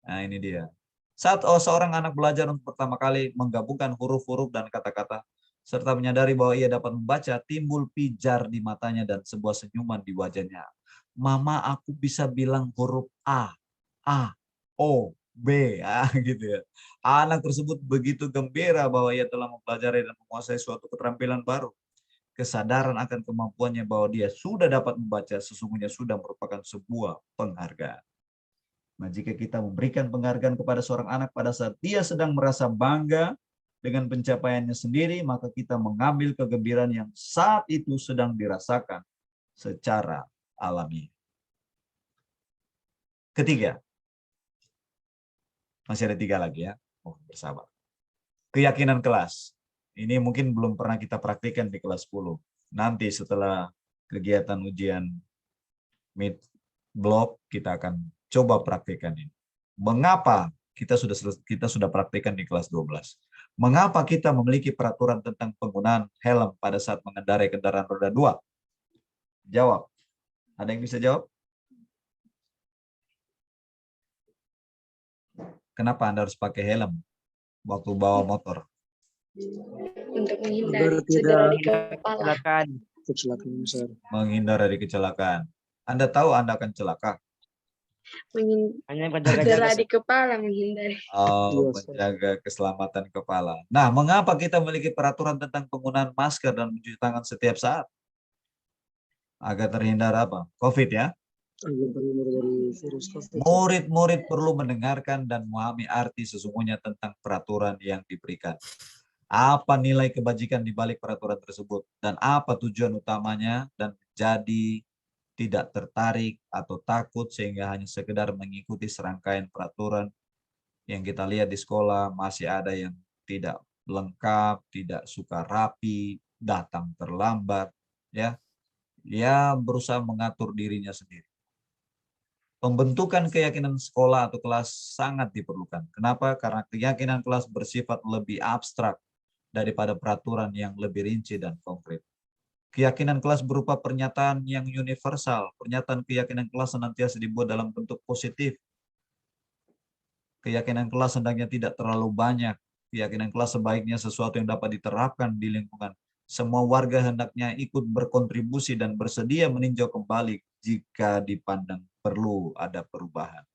Nah, ini dia. Saat seorang anak belajar untuk pertama kali menggabungkan huruf-huruf dan kata-kata, serta menyadari bahwa ia dapat membaca, timbul pijar di matanya dan sebuah senyuman di wajahnya. Mama, aku bisa bilang huruf A, O, B, gitu ya. Anak tersebut begitu gembira bahwa ia telah mempelajari dan menguasai suatu keterampilan baru. Kesadaran akan kemampuannya bahwa dia sudah dapat membaca sesungguhnya sudah merupakan sebuah penghargaan. Nah, jika kita memberikan penghargaan kepada seorang anak pada saat dia sedang merasa bangga dengan pencapaiannya sendiri, maka kita mengambil kegembiraan yang saat itu sedang dirasakan secara alami. Ketiga, masih ada 3 lagi ya. Oh, bersabar. Keyakinan kelas. Ini mungkin belum pernah kita praktikkan di kelas 10. Nanti setelah kegiatan ujian Meet Blog kita akan coba praktikkan ini. Mengapa kita sudah praktikkan di kelas 12? Mengapa kita memiliki peraturan tentang penggunaan helm pada saat mengendarai kendaraan roda 2? Jawab. Ada yang bisa jawab? Kenapa Anda harus pakai helm waktu bawa motor? Untuk menghindari Agar cedera tidak di kepala. kecelakaan, sir. Menghindar dari kecelakaan. Anda tahu Anda akan celaka. Cedera di kepala menghindari. Oh, Iya, sir. menjaga keselamatan kepala. Nah, mengapa kita memiliki peraturan tentang penggunaan masker dan mencuci tangan setiap saat? Agar terhindar apa? COVID ya. Agar terhindar dari virus COVID, sir. Murid-murid perlu mendengarkan dan memahami arti sesungguhnya tentang peraturan yang diberikan. Apa nilai kebajikan di balik peraturan tersebut dan apa tujuan utamanya, dan jadi tidak tertarik atau takut sehingga hanya sekedar mengikuti serangkaian peraturan yang kita lihat di sekolah. Masih ada yang tidak lengkap, tidak suka rapi, datang terlambat, ya berusaha mengatur dirinya sendiri. Pembentukan keyakinan sekolah atau kelas sangat diperlukan. Kenapa? Karena keyakinan kelas bersifat lebih abstrak daripada peraturan yang lebih rinci dan konkret. Keyakinan kelas berupa pernyataan yang universal. Pernyataan keyakinan kelas senantiasa dibuat dalam bentuk positif. Keyakinan kelas hendaknya tidak terlalu banyak. Keyakinan kelas sebaiknya sesuatu yang dapat diterapkan di lingkungan. Semua warga hendaknya ikut berkontribusi dan bersedia meninjau kembali jika dipandang perlu ada perubahan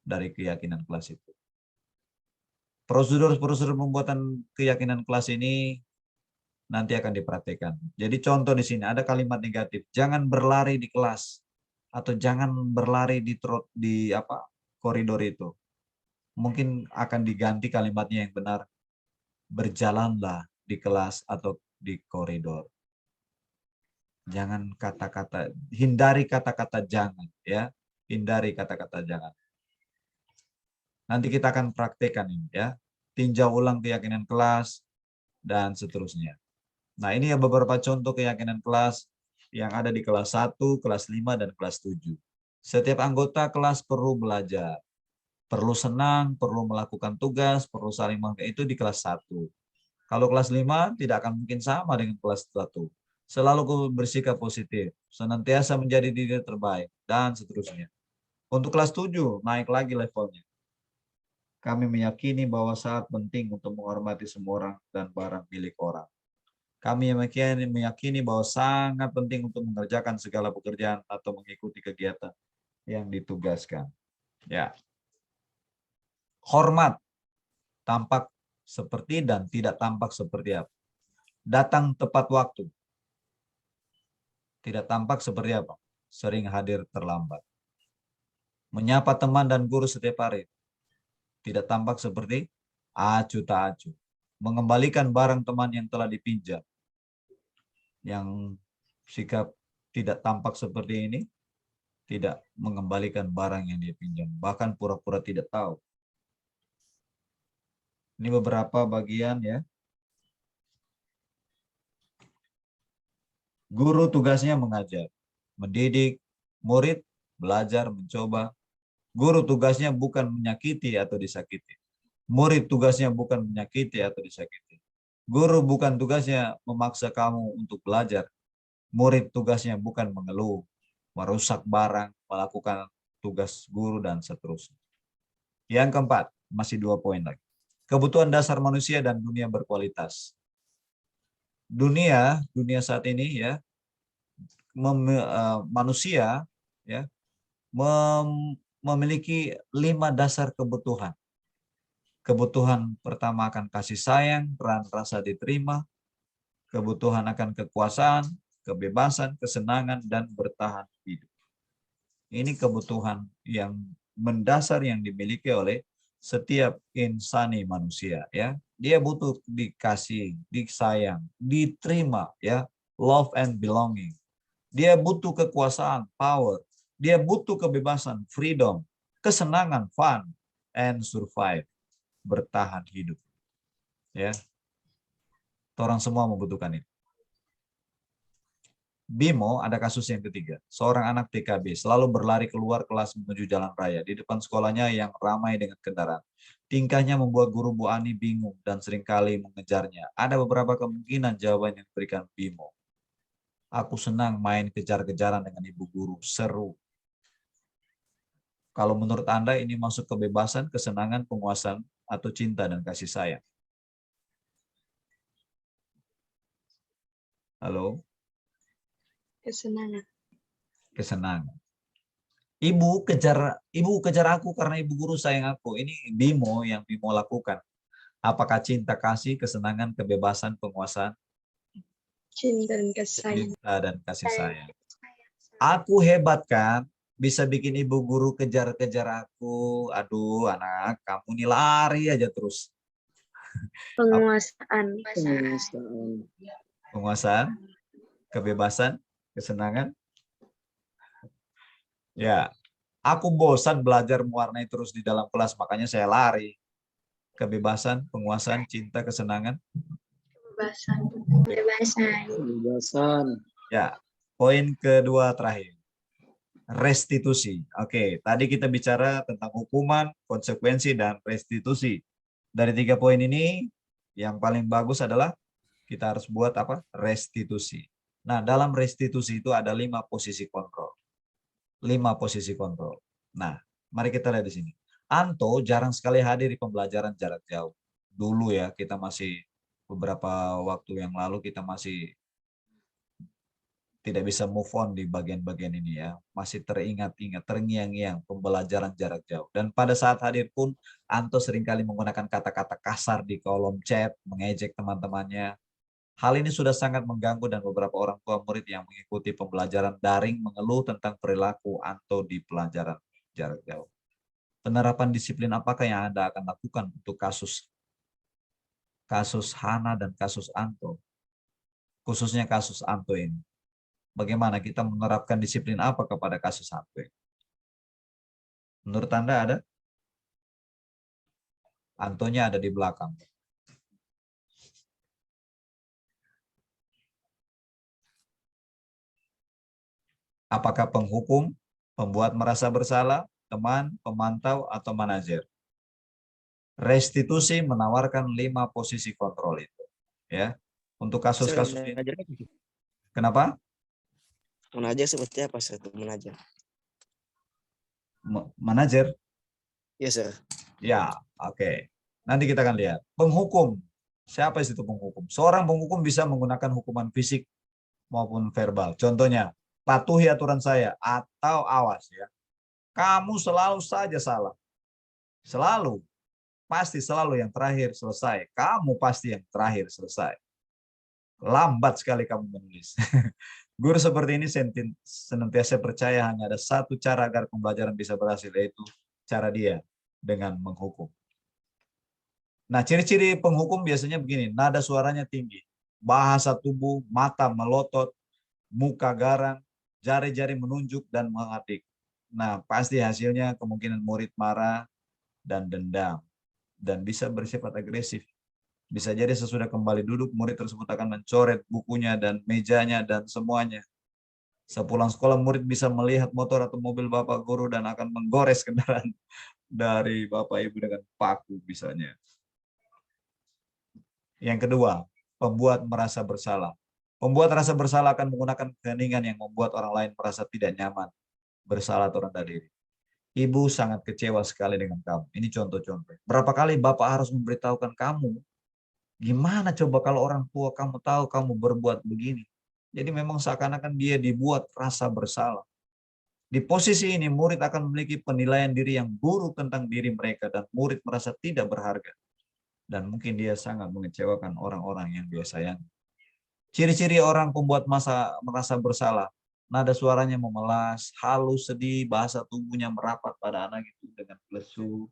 dari keyakinan kelas itu. Prosedur-prosedur pembuatan keyakinan kelas ini nanti akan dipraktikkan. Jadi contoh di sini ada kalimat negatif, jangan berlari di kelas atau jangan berlari di koridor itu. Mungkin akan diganti kalimatnya yang benar, berjalanlah di kelas atau di koridor. Jangan hindari kata-kata jangan, ya. Hindari kata-kata jangan. Nanti kita akan praktekkan ini, ya. Tinjau ulang keyakinan kelas dan seterusnya. Nah, ini ya beberapa contoh keyakinan kelas yang ada di kelas 1, kelas 5, dan kelas 7. Setiap anggota kelas perlu belajar. Perlu senang, perlu melakukan tugas, perlu saling menghargai, itu di kelas 1. Kalau kelas 5 tidak akan mungkin sama dengan kelas 1. Selalu bersikap positif, senantiasa menjadi diri terbaik, dan seterusnya. Untuk kelas 7, naik lagi levelnya. Kami meyakini bahwa sangat penting untuk menghormati semua orang dan barang milik orang. Kami meyakini bahwa sangat penting untuk mengerjakan segala pekerjaan atau mengikuti kegiatan yang ditugaskan. Ya. Hormat tampak seperti dan tidak tampak seperti apa. Datang tepat waktu. Tidak tampak seperti apa. Sering hadir terlambat. Menyapa teman dan guru setiap hari. Tidak tampak seperti acuh tak acuh. Mengembalikan barang teman yang telah dipinjam. Yang sikap tidak tampak seperti ini, tidak mengembalikan barang yang dia pinjam, bahkan pura-pura tidak tahu. Ini beberapa bagian, ya. Guru tugasnya mengajar, mendidik, murid belajar, mencoba. Guru tugasnya bukan menyakiti atau disakiti. Murid tugasnya bukan menyakiti atau disakiti. Guru bukan tugasnya memaksa kamu untuk belajar. Murid tugasnya bukan mengeluh, merusak barang, melakukan tugas guru, dan seterusnya. Yang keempat, masih 2 poin lagi. Kebutuhan dasar manusia dan dunia berkualitas. Dunia saat ini, ya, manusia, ya, memiliki 5 dasar kebutuhan. Kebutuhan pertama akan kasih sayang, rasa diterima. Kebutuhan akan kekuasaan, kebebasan, kesenangan, dan bertahan hidup. Ini kebutuhan yang mendasar yang dimiliki oleh setiap insani manusia, ya. Dia butuh dikasih, disayang, diterima, ya, love and belonging. Dia butuh kekuasaan, power. Dia butuh kebebasan, freedom, kesenangan, fun, and survive, bertahan hidup. Ya. Orang semua membutuhkan itu. Bimo, ada kasus yang ketiga. Seorang anak TKB selalu berlari keluar kelas menuju jalan raya di depan sekolahnya yang ramai dengan kendaraan. Tingkahnya membuat guru Bu Ani bingung dan seringkali mengejarnya. Ada beberapa kemungkinan jawaban yang diberikan Bimo. Aku senang main kejar-kejaran dengan ibu guru, seru. Kalau menurut Anda ini masuk kebebasan, kesenangan, penguasaan, atau cinta dan kasih sayang? Halo? Kesenangan. Kesenangan. Ibu kejar aku karena ibu guru sayang aku. Ini Bimo yang Bimo lakukan. Apakah cinta, kasih, kesenangan, kebebasan, penguasaan? Cinta dan kasih sayang. Cinta dan kasih sayang. Aku hebat kan? Bisa bikin ibu guru kejar-kejar aku. Aduh, anak, kamu nih lari aja terus. Penguasaan. Penguasaan. Penguasaan, kebebasan, kesenangan. Ya, aku bosan belajar mewarnai terus di dalam kelas, makanya saya lari. Kebebasan, penguasaan, cinta, kesenangan. Kebebasan. Kebebasan. Kebebasan. Ya, poin kedua terakhir. Restitusi. Oke, tadi kita bicara tentang hukuman, konsekuensi, dan restitusi. Dari 3 poin ini, yang paling bagus adalah kita harus buat apa? Restitusi. Nah, dalam restitusi itu ada 5 posisi kontrol. 5 posisi kontrol. Nah, mari kita lihat di sini. Anto jarang sekali hadir di pembelajaran jarak jauh. Dulu ya, kita masih beberapa waktu yang lalu kita masih tidak bisa move on di bagian-bagian ini ya. Masih teringat-ingat, terngiang-ngiang pembelajaran jarak jauh. Dan pada saat hadir pun, Anto seringkali menggunakan kata-kata kasar di kolom chat, mengejek teman-temannya. Hal ini sudah sangat mengganggu dan beberapa orang tua murid yang mengikuti pembelajaran daring mengeluh tentang perilaku Anto di pelajaran jarak jauh. Penerapan disiplin apakah yang Anda akan lakukan untuk kasus Hana dan kasus Anto? Khususnya kasus Anto ini. Bagaimana kita menerapkan disiplin apa kepada kasus Anto ini? Menurut Anda ada? Antonya ada di belakang. Apakah penghukum, pembuat merasa bersalah, teman, pemantau, atau manajer? Restitusi menawarkan 5 posisi kontrol itu. Ya, untuk kasus-kasus ini. Kenapa? Manajer seperti apa, Sir? Manajer. Manajer? Ya, Sir. Ya, oke. Nanti kita akan lihat. Penghukum. Siapa itu penghukum? Seorang penghukum bisa menggunakan hukuman fisik maupun verbal. Contohnya, patuhi aturan saya atau awas ya. Kamu selalu saja salah. Selalu. Pasti selalu yang terakhir selesai. Kamu pasti yang terakhir selesai. Lambat sekali kamu menulis. Guru seperti ini senantiasa percaya hanya ada satu cara agar pembelajaran bisa berhasil, yaitu cara dia dengan menghukum. Nah, ciri-ciri penghukum biasanya begini, nada suaranya tinggi, bahasa tubuh, mata melotot, muka garang, jari-jari menunjuk dan mengadik. Nah, pasti hasilnya kemungkinan murid marah dan dendam, dan bisa bersifat agresif. Bisa jadi sesudah kembali duduk, murid tersebut akan mencoret bukunya dan mejanya dan semuanya. Sepulang sekolah, murid bisa melihat motor atau mobil bapak guru dan akan menggores kendaraan dari bapak ibu dengan paku misalnya. Yang kedua, pembuat merasa bersalah. Pembuat rasa bersalah akan menggunakan keheningan yang membuat orang lain merasa tidak nyaman, bersalah atau rendah diri. Ibu sangat kecewa sekali dengan kamu. Ini contoh-contoh. Berapa kali bapak harus memberitahukan kamu? Gimana coba kalau orang tua kamu tahu kamu berbuat begini? Jadi memang seakan-akan dia dibuat rasa bersalah. Di posisi ini murid akan memiliki penilaian diri yang buruk tentang diri mereka dan murid merasa tidak berharga. Dan mungkin dia sangat mengecewakan orang-orang yang dia sayangi. Ciri-ciri orang pembuat merasa bersalah. Nada suaranya memelas, halus, sedih, bahasa tubuhnya merapat pada anak itu dengan lesu.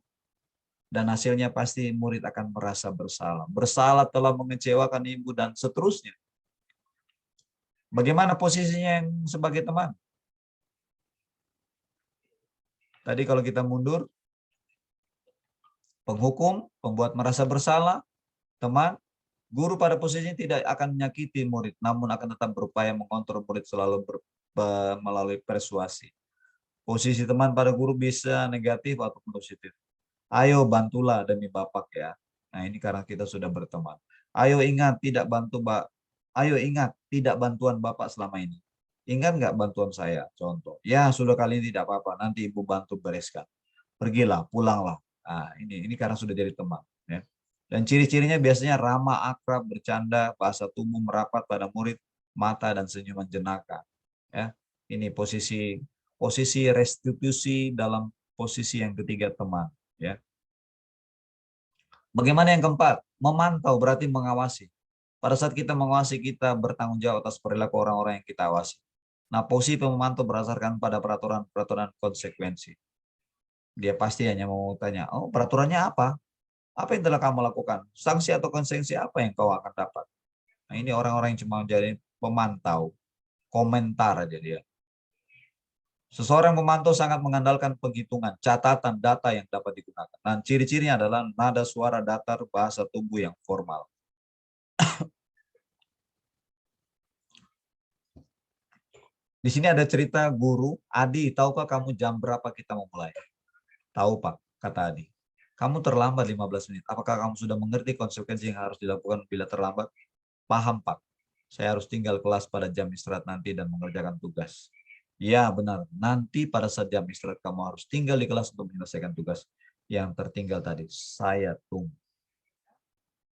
Dan hasilnya pasti murid akan merasa bersalah. Bersalah telah mengecewakan ibu dan seterusnya. Bagaimana posisinya yang sebagai teman? Tadi kalau kita mundur, penghukum, pembuat merasa bersalah, teman, Guru pada posisinya tidak akan menyakiti murid, namun akan tetap berupaya mengontrol murid selalu melalui persuasi. Posisi teman pada guru bisa negatif atau positif. Ayo bantulah demi Bapak ya. Nah ini karena kita sudah berteman. Ayo ingat tidak bantuan Bapak selama ini. Ingat nggak bantuan saya? Contoh. Ya sudah kali ini tidak apa-apa. Nanti Ibu bantu bereskan. Pergilah, pulanglah. Nah, ini karena sudah jadi teman. Ya. Dan ciri-cirinya biasanya ramah, akrab, bercanda, bahasa tubuh merapat pada murid, mata dan senyuman jenaka. Ya, ini posisi restitusi dalam posisi yang ketiga teman. Ya. Bagaimana yang keempat? Memantau berarti mengawasi. Pada saat kita mengawasi, kita bertanggung jawab atas perilaku orang-orang yang kita awasi. Nah, posisi memantau berdasarkan pada peraturan konsekuensi. Dia pasti hanya mau tanya, oh peraturannya apa? Apa yang telah kamu lakukan? Sanksi atau konsekuensi apa yang kau akan dapat? Nah, ini orang-orang yang cuma menjadi pemantau, komentar aja dia. Seseorang pemantau sangat mengandalkan penghitungan, catatan, data yang dapat digunakan. Dan ciri-cirinya adalah nada suara datar, bahasa tubuh yang formal. Di sini ada cerita guru, Adi, tahukah kamu jam berapa kita mau mulai? Tahu Pak, kata Adi. Kamu terlambat 15 menit. Apakah kamu sudah mengerti konsekuensi yang harus dilakukan bila terlambat? Paham Pak. Saya harus tinggal kelas pada jam istirahat nanti dan mengerjakan tugas. Ya benar, nanti pada saat jam istirahat kamu harus tinggal di kelas untuk menyelesaikan tugas yang tertinggal tadi. Saya tunggu.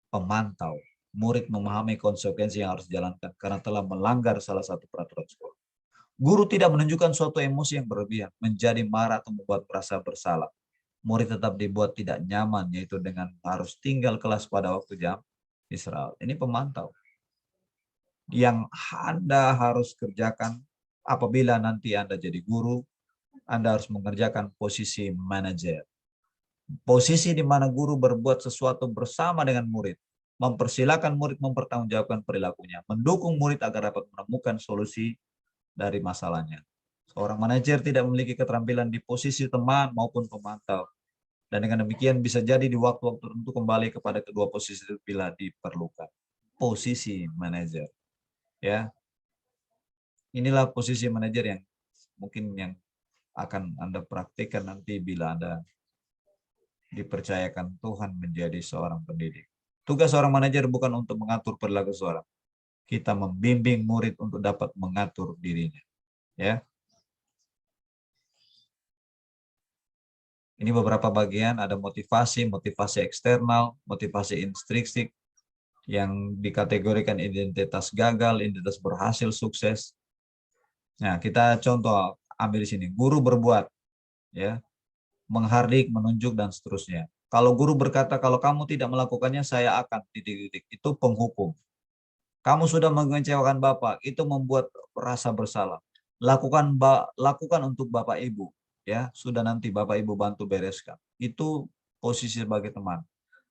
Pemantau, murid memahami konsekuensi yang harus dijalankan karena telah melanggar salah satu peraturan sekolah. Guru tidak menunjukkan suatu emosi yang berlebihan, menjadi marah atau membuat merasa bersalah. Murid tetap dibuat tidak nyaman, yaitu dengan harus tinggal kelas pada waktu jam istirahat. Ini pemantau. Yang Anda harus kerjakan apabila nanti Anda jadi guru, Anda harus mengerjakan posisi manajer. Posisi di mana guru berbuat sesuatu bersama dengan murid, mempersilahkan murid mempertanggungjawabkan perilakunya, mendukung murid agar dapat menemukan solusi dari masalahnya. Seorang manajer tidak memiliki keterampilan di posisi teman maupun pemantau. Dan dengan demikian bisa jadi di waktu-waktu tertentu kembali kepada kedua posisi itu bila diperlukan. Posisi manajer. Ya. Inilah posisi manajer yang mungkin yang akan Anda praktikkan nanti bila Anda dipercayakan Tuhan menjadi seorang pendidik. Tugas seorang manajer bukan untuk mengatur perilaku seorang. Kita membimbing murid untuk dapat mengatur dirinya. Ya. Ini beberapa bagian, ada motivasi eksternal, motivasi intrinsik yang dikategorikan identitas gagal, identitas berhasil, sukses. Nah, kita contoh ambil di sini, guru berbuat, ya, menghardik, menunjuk dan seterusnya. Kalau guru berkata kalau kamu tidak melakukannya saya akan titik-titik, itu penghukum. Kamu sudah mengecewakan Bapak, itu membuat rasa bersalah. Lakukan untuk Bapak Ibu. Ya, sudah nanti Bapak Ibu bantu bereskan. Itu posisi sebagai teman.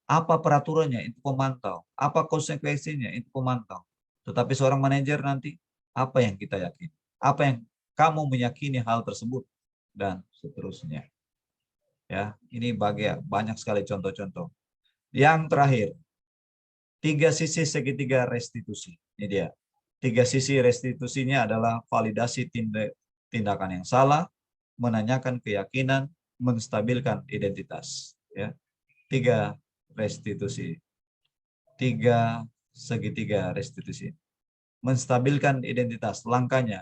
Apa peraturannya? Itu pemantau. Apa konsekuensinya? Itu pemantau. Tetapi seorang manajer nanti, apa yang kita yakini? Apa yang kamu meyakini hal tersebut? Dan seterusnya. Ya, ini banyak sekali contoh-contoh. Yang terakhir, 3 sisi segitiga restitusi. Ini dia. 3 sisi restitusinya adalah validasi tindakan yang salah, menanyakan keyakinan, menstabilkan identitas. Ya, 3 restitusi, 3 segitiga restitusi. Menstabilkan identitas, langkahnya.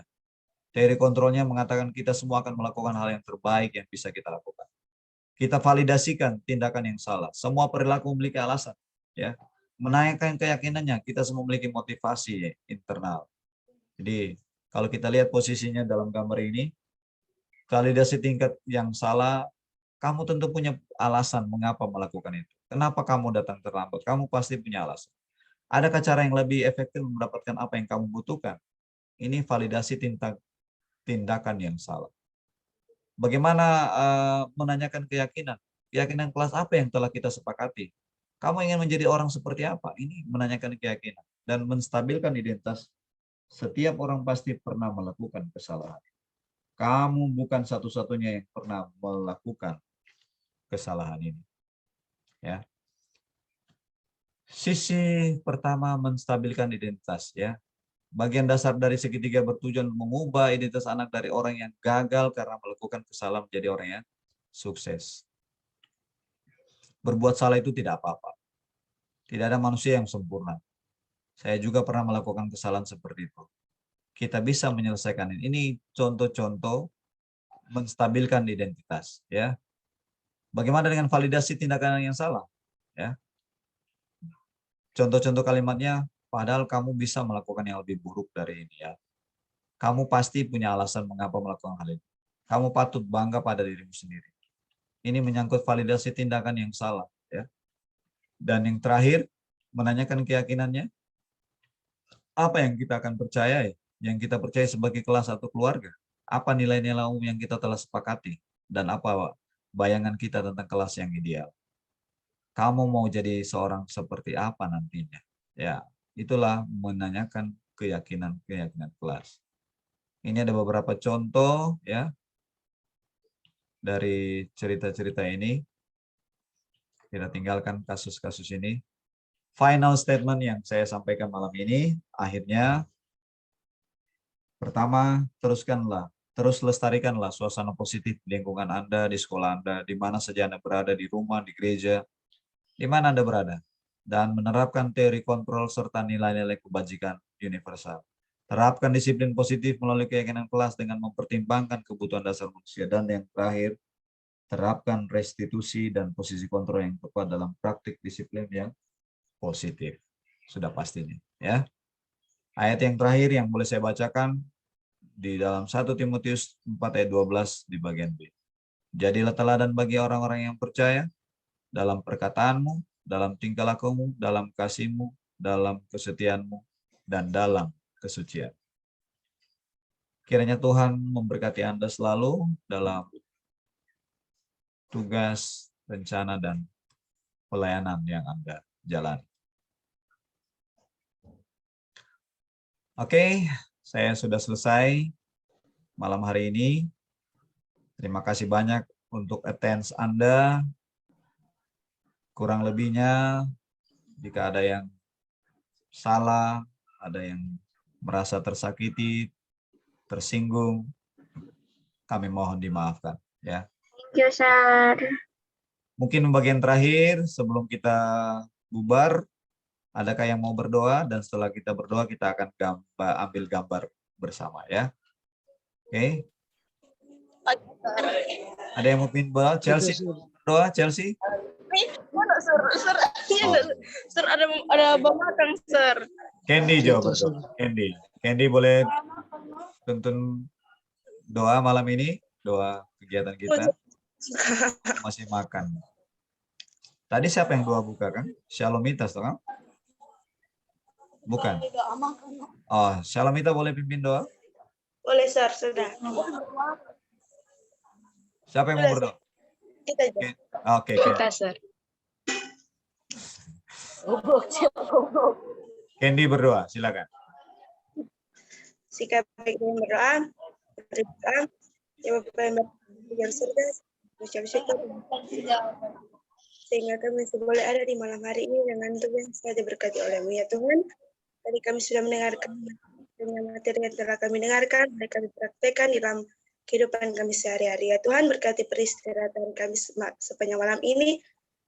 Teori kontrolnya mengatakan kita semua akan melakukan hal yang terbaik yang bisa kita lakukan. Kita validasikan tindakan yang salah. Semua perilaku memiliki alasan. Ya, menaikkan keyakinannya, kita semua memiliki motivasi internal. Jadi kalau kita lihat posisinya dalam gambar ini, validasi tingkat yang salah, kamu tentu punya alasan mengapa melakukan itu. Kenapa kamu datang terlambat? Kamu pasti punya alasan. Adakah cara yang lebih efektif mendapatkan apa yang kamu butuhkan? Ini validasi tindakan yang salah. Bagaimana menanyakan keyakinan? Keyakinan kelas apa yang telah kita sepakati? Kamu ingin menjadi orang seperti apa? Ini menanyakan keyakinan. Dan menstabilkan identitas. Setiap orang pasti pernah melakukan kesalahan. Kamu bukan satu-satunya yang pernah melakukan kesalahan ini. Ya. Sisi pertama menstabilkan identitas ya. Bagian dasar dari segitiga bertujuan mengubah identitas anak dari orang yang gagal karena melakukan kesalahan menjadi orang yang sukses. Berbuat salah itu tidak apa-apa. Tidak ada manusia yang sempurna. Saya juga pernah melakukan kesalahan seperti itu. Kita bisa menyelesaikan ini. Ini contoh-contoh menstabilkan identitas ya. Bagaimana dengan validasi tindakan yang salah? Ya. Contoh-contoh kalimatnya, padahal kamu bisa melakukan yang lebih buruk dari ini ya. Kamu pasti punya alasan mengapa melakukan hal ini. Kamu patut bangga pada dirimu sendiri. Ini menyangkut validasi tindakan yang salah ya. Dan yang terakhir, menanyakan keyakinannya. Apa yang kita akan percayai? Yang kita percaya sebagai kelas atau keluarga? Apa nilai-nilai umum yang kita telah sepakati? Dan apa bayangan kita tentang kelas yang ideal? Kamu mau jadi seorang seperti apa nantinya? Ya, itulah menanyakan keyakinan kelas. Ini ada beberapa contoh ya dari cerita-cerita ini. Kita tinggalkan kasus-kasus ini. Final statement yang saya sampaikan malam ini, akhirnya pertama, terus lestarikanlah suasana positif di lingkungan Anda, di sekolah Anda, di mana saja Anda berada, di rumah, di gereja, di mana Anda berada, dan menerapkan teori kontrol serta nilai-nilai kebajikan universal. Terapkan disiplin positif melalui keyakinan kelas dengan mempertimbangkan kebutuhan dasar manusia. Dan yang terakhir, terapkan restitusi dan posisi kontrol yang tepat dalam praktik disiplin yang positif. Sudah pastinya ya. Ayat yang terakhir yang boleh saya bacakan di dalam 1 Timotius 4 ayat 12 di bagian B. Jadilah teladan bagi orang-orang yang percaya dalam perkataanmu, dalam tingkah lakumu, dalam kasihmu, dalam kesetiaanmu, dan dalam kesucian. Kiranya Tuhan memberkati Anda selalu dalam tugas, rencana, dan pelayanan yang Anda jalani. Oke, saya sudah selesai malam hari ini. Terima kasih banyak untuk attendance Anda. Kurang lebihnya, jika ada yang salah, ada yang merasa tersakiti, tersinggung, kami mohon dimaafkan. Ya. Thank you, Sir. Mungkin bagian terakhir sebelum kita bubar, adakah yang mau berdoa? Dan setelah kita berdoa, kita akan ambil gambar bersama ya. Oke. Ada yang mau berdoa? Chelsea berdoa, Chelsea? Sir, ada Bapak Sir. Candy jawab berdoa. Candy boleh tuntun doa malam ini, doa kegiatan kita. Masih makan. Tadi siapa yang doa buka kan? Shalomitas toh kan? Bukan. Oh, Shalomita boleh pimpin doa? Boleh, Sir, sudah. Siapa yang mau berdoa? Kita Oke. Kita, Sir. Candy berdoa, silakan. Sikap baik dan berdoa, berdoa, ya Bapak yang berdoa surga, ucap syukur, sehingga kami masih boleh ada di malam hari ini dengan Tuhan saja diberkati oleh-Mu ya Tuhan. Tadi kami sudah mendengarkan dengan materi yang telah kami dengarkan, mari kami praktekkan di dalam kehidupan kami sehari-hari ya Tuhan. Berkati peristirahatan kami sepanjang malam ini,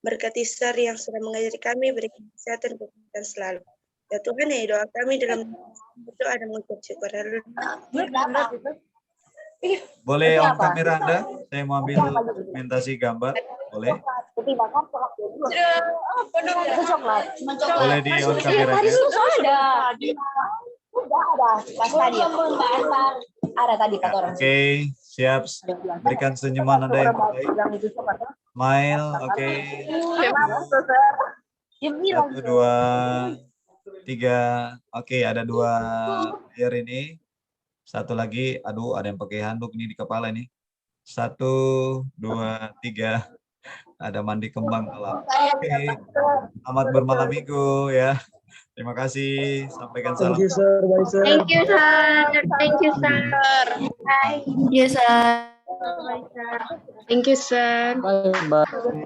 berkati Sir yang sudah mengajari kami, berikan kesehatan dan selalu. Ya Tuhan, ya doa kami dalam berdoa dan mengucap syukur. Boleh on kamera Anda? Saya mau ambil dokumentasi gambar. Boleh? Boleh di on kameranya? Ada tadi kata orang. Oke, siap. Berikan senyuman Anda yang baik. Smile, oke. 1, 2, 3. Oke, ada 2 layar ini. Satu lagi, aduh ada yang pakai handuk ini di kepala ini. 1, 2, 3. Ada mandi kembang alam. Oke, selamat bermalam minggu ya. Terima kasih. Sampaikan salam. Thank you, Sir. Bye, Sir. Thank you, Sir. Thank you, Sir. Bye. Yes, Sir. Thank you, Sir. Bye. Bye.